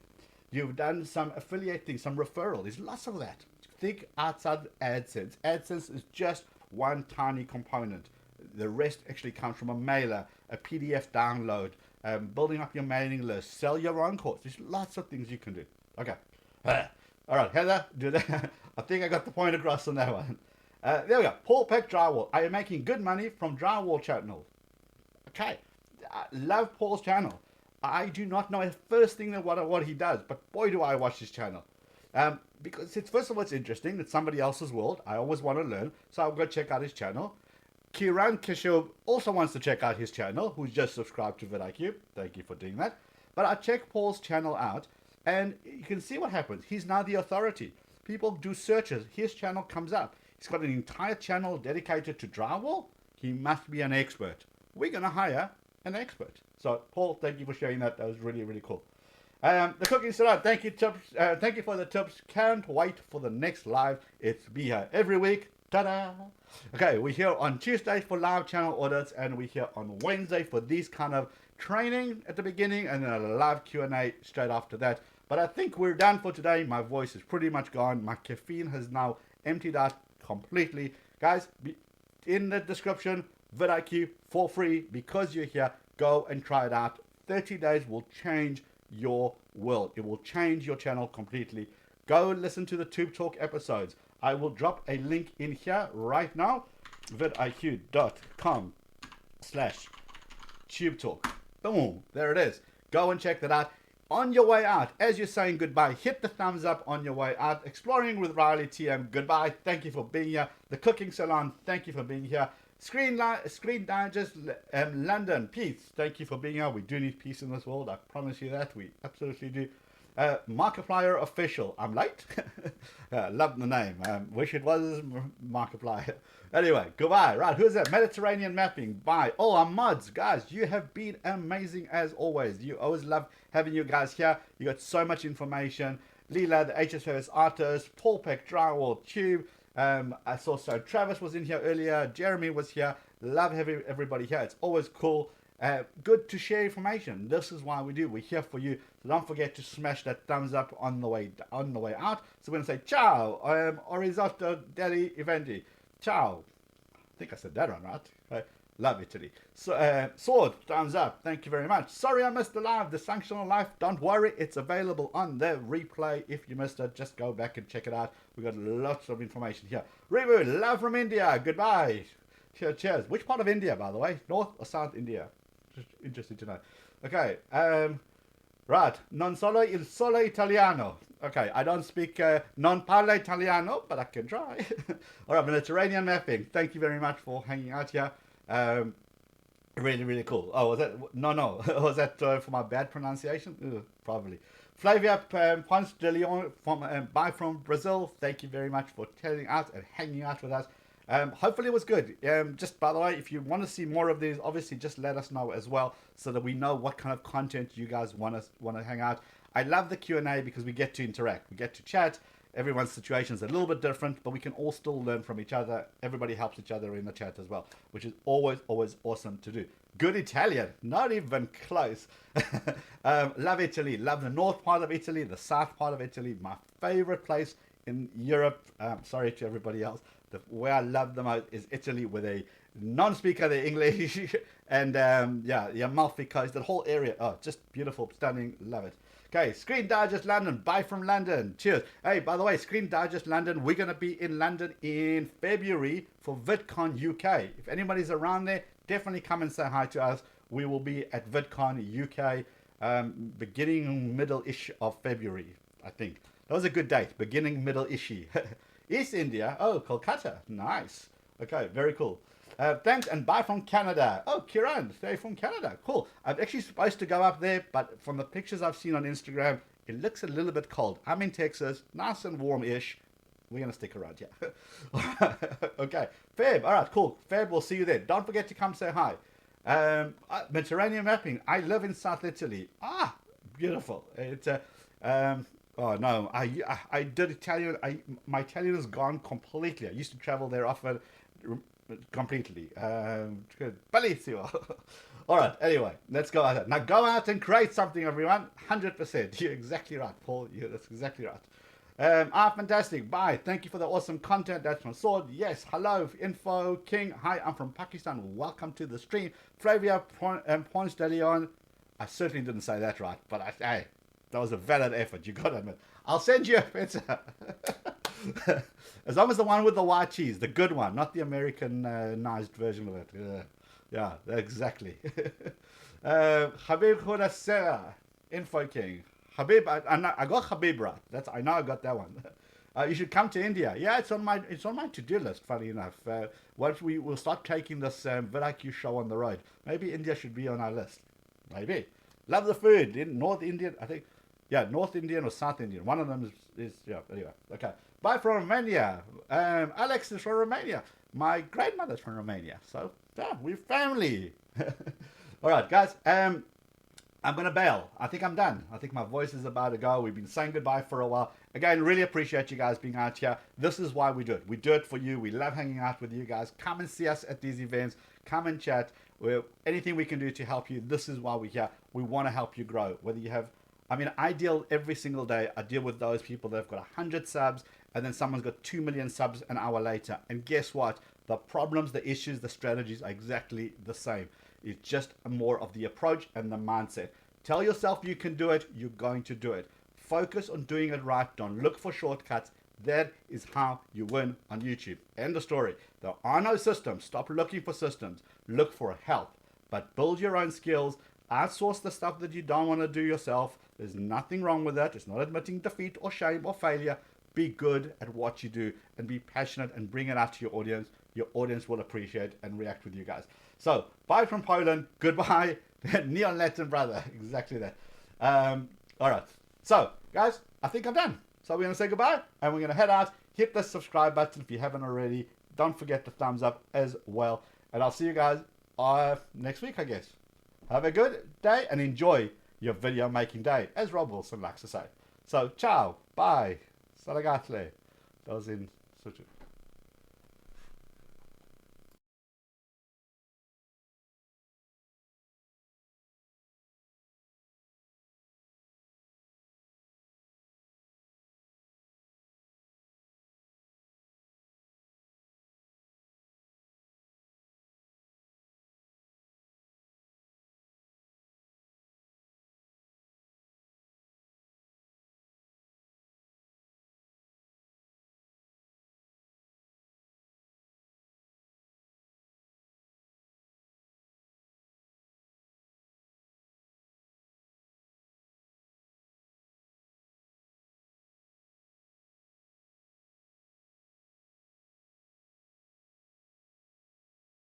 You've done some affiliating, some referral, there's lots of that. Think outside AdSense. AdSense is just one tiny component. The rest actually comes from a mailer, a PDF download, building up your mailing list, sell your own course. There's lots of things you can do. Okay. All right, Heather, do that. I think I got the point across on that one. There we go. Paul Peck Drywall. Are you making good money from drywall channel? Okay. I love Paul's channel. I do not know the first thing that what he does, but boy, do I watch his channel. Because first of all, it's interesting. It's somebody else's world. I always want to learn, so I'll go check out his channel. Kiran Kishore also wants to check out his channel, who's just subscribed to vidIQ. Thank you for doing that. But I check Paul's channel out, and you can see what happens. He's now the authority. People do searches. His channel comes up. He's got an entire channel dedicated to drywall. He must be an expert. We're going to hire an expert. So, Paul, thank you for sharing that. That was really, really cool. The cooking salad. Thank you, tips. Thank you for the tips. Can't wait for the next live. It's be here every week. Ta-da! Okay, we're here on Tuesday for live channel audits, and we're here on Wednesday for these kind of training at the beginning, and then a live Q&A straight after that. But I think we're done for today. My voice is pretty much gone. My caffeine has now emptied out completely. Guys, in the description, vidIQ for free. Because you're here, go and try it out. 30 days will change your world. It will change your channel completely. Go listen to the Tube Talk episodes. I will drop a link in here right now, vidiq.com/tubetalk. Boom, there it is. Go and check that out. On your way out, as you're saying goodbye, hit the thumbs up on your way out. Exploring with Riley TM, goodbye. Thank you for being here. The Cooking Salon, thank you for being here. Screen Digest London, peace. Thank you for being here. We do need peace in this world. I promise you that. We absolutely do. Markiplier Official. I'm late. Love the name. Wish it was Markiplier. Anyway, goodbye. Right, who's that? Mediterranean Mapping. Bye. Oh, our mods. Guys, you have been amazing as always. You always love having you guys here. You got so much information. Leela, the HSOS artist. Paul Peck, Drywall Tube. I saw Travis was in here earlier. Jeremy was here. Love having everybody here. It's always cool. Good to share information. This is why we do. We're here for you. So don't forget to smash that thumbs up on the way out. So we're gonna say ciao. Orizotto degli eventi. Ciao. I think I said that one right. Love Italy. So, Sword, thumbs up. Thank you very much. Sorry I missed the live. Dysfunctional Life. Don't worry. It's available on the replay. If you missed it, just go back and check it out. We've got lots of information here. Rebu, love from India. Goodbye. Cheers. Which part of India, by the way? North or South India? Just interested to know. Okay. Right. Non solo il solo italiano. Okay. I don't speak non parlo italiano, but I can try. All right. Mediterranean Mapping. Thank you very much for hanging out here. Really, really cool. Oh, was that? No. Was that for my bad pronunciation? Ugh, probably. Flavia Ponce de Leon from Brazil. Thank you very much for telling us and hanging out with us. Hopefully it was good. Just by the way, if you want to see more of these, obviously just let us know as well, so that we know what kind of content you guys want to hang out. I love the Q&A because we get to interact, we get to chat. Everyone's situation is a little bit different, but we can all still learn from each other. Everybody helps each other in the chat as well, which is always awesome to do. Good Italian, not even close. Love Italy, love the north part of Italy, the south part of Italy. My favorite place in Europe. Sorry to everybody else. Where I love the most is Italy, with a non-speaker the English and the Amalfi Coast, that whole area. Oh, just beautiful, stunning, love it. Okay, Screen Digest London, bye from London. Cheers. Hey, by the way, Screen Digest London, we're going to be in London in February for vidCon UK. If anybody's around there, definitely come and say hi to us. We will be at vidCon UK beginning middle-ish of February, I think. That was a good date, beginning middle-ishy. East India, oh, Kolkata, nice. Okay, very cool. Thanks, and bye from Canada. Oh, Kiran, they're from Canada. Cool. I'm actually supposed to go up there, but from the pictures I've seen on Instagram, it looks a little bit cold. I'm in Texas, nice and warm-ish. We're going to stick around here. Okay, Feb, all right, cool. Feb, we'll see you there. Don't forget to come say hi. Mediterranean Mapping, I live in South Italy. Ah, beautiful. It's oh no, I did Italian. My Italian is gone completely. I used to travel there often, completely. Bellissimo. All right. Anyway, let's go out. Now go out and create something, everyone. 100%. You're exactly right, Paul. That's exactly right. Fantastic. Bye. Thank you for the awesome content. That's from Sword. Yes. Hello, Info King. Hi, I'm from Pakistan. Welcome to the stream. Flavia Ponce de Leon. I certainly didn't say that right, but hey. That was a valid effort, you gotta admit. I'll send you a pizza. As long as the one with the white cheese, the good one, not the Americanized version of it. Yeah, exactly. Habib Khudasera, Info King. Habib, I got Habib right. I know I got that one. You should come to India. Yeah, it's on my to-do list, funny enough. Once we'll start taking this vidIQ show on the road. Maybe India should be on our list. Maybe. Love the food. In North Indian, I think. Yeah, North Indian or South Indian. One of them is yeah, anyway. Okay. Bye from Romania. Alex is from Romania. My grandmother's from Romania. So, yeah, we're family. All right, guys. I'm going to bail. I think I'm done. I think my voice is about to go. We've been saying goodbye for a while. Again, really appreciate you guys being out here. This is why we do it. We do it for you. We love hanging out with you guys. Come and see us at these events. Come and chat. Anything we can do to help you, this is why we're here. We want to help you grow. Whether you have... I deal every single day. I deal with those people that have got 100 subs and then someone's got 2 million subs an hour later. And guess what? The problems, the issues, the strategies are exactly the same. It's just more of the approach and the mindset. Tell yourself you can do it. You're going to do it. Focus on doing it right. Don't look for shortcuts. That is how you win on YouTube. End of story. There are no systems. Stop looking for systems. Look for help. But build your own skills. Outsource the stuff that you don't want to do yourself. There's nothing wrong with that. It's not admitting defeat or shame or failure. Be good at what you do and be passionate and bring it out to your audience. Your audience will appreciate and react with you guys. So, bye from Poland. Goodbye. Neon Latin brother. Exactly that. All right. So, guys, I think I'm done. So, we're going to say goodbye and we're going to head out. Hit the subscribe button if you haven't already. Don't forget the thumbs up as well. And I'll see you guys next week, I guess. Have a good day and enjoy your video making day, as Rob Wilson likes to say. So, ciao. Bye. Saragatle. That was in such a...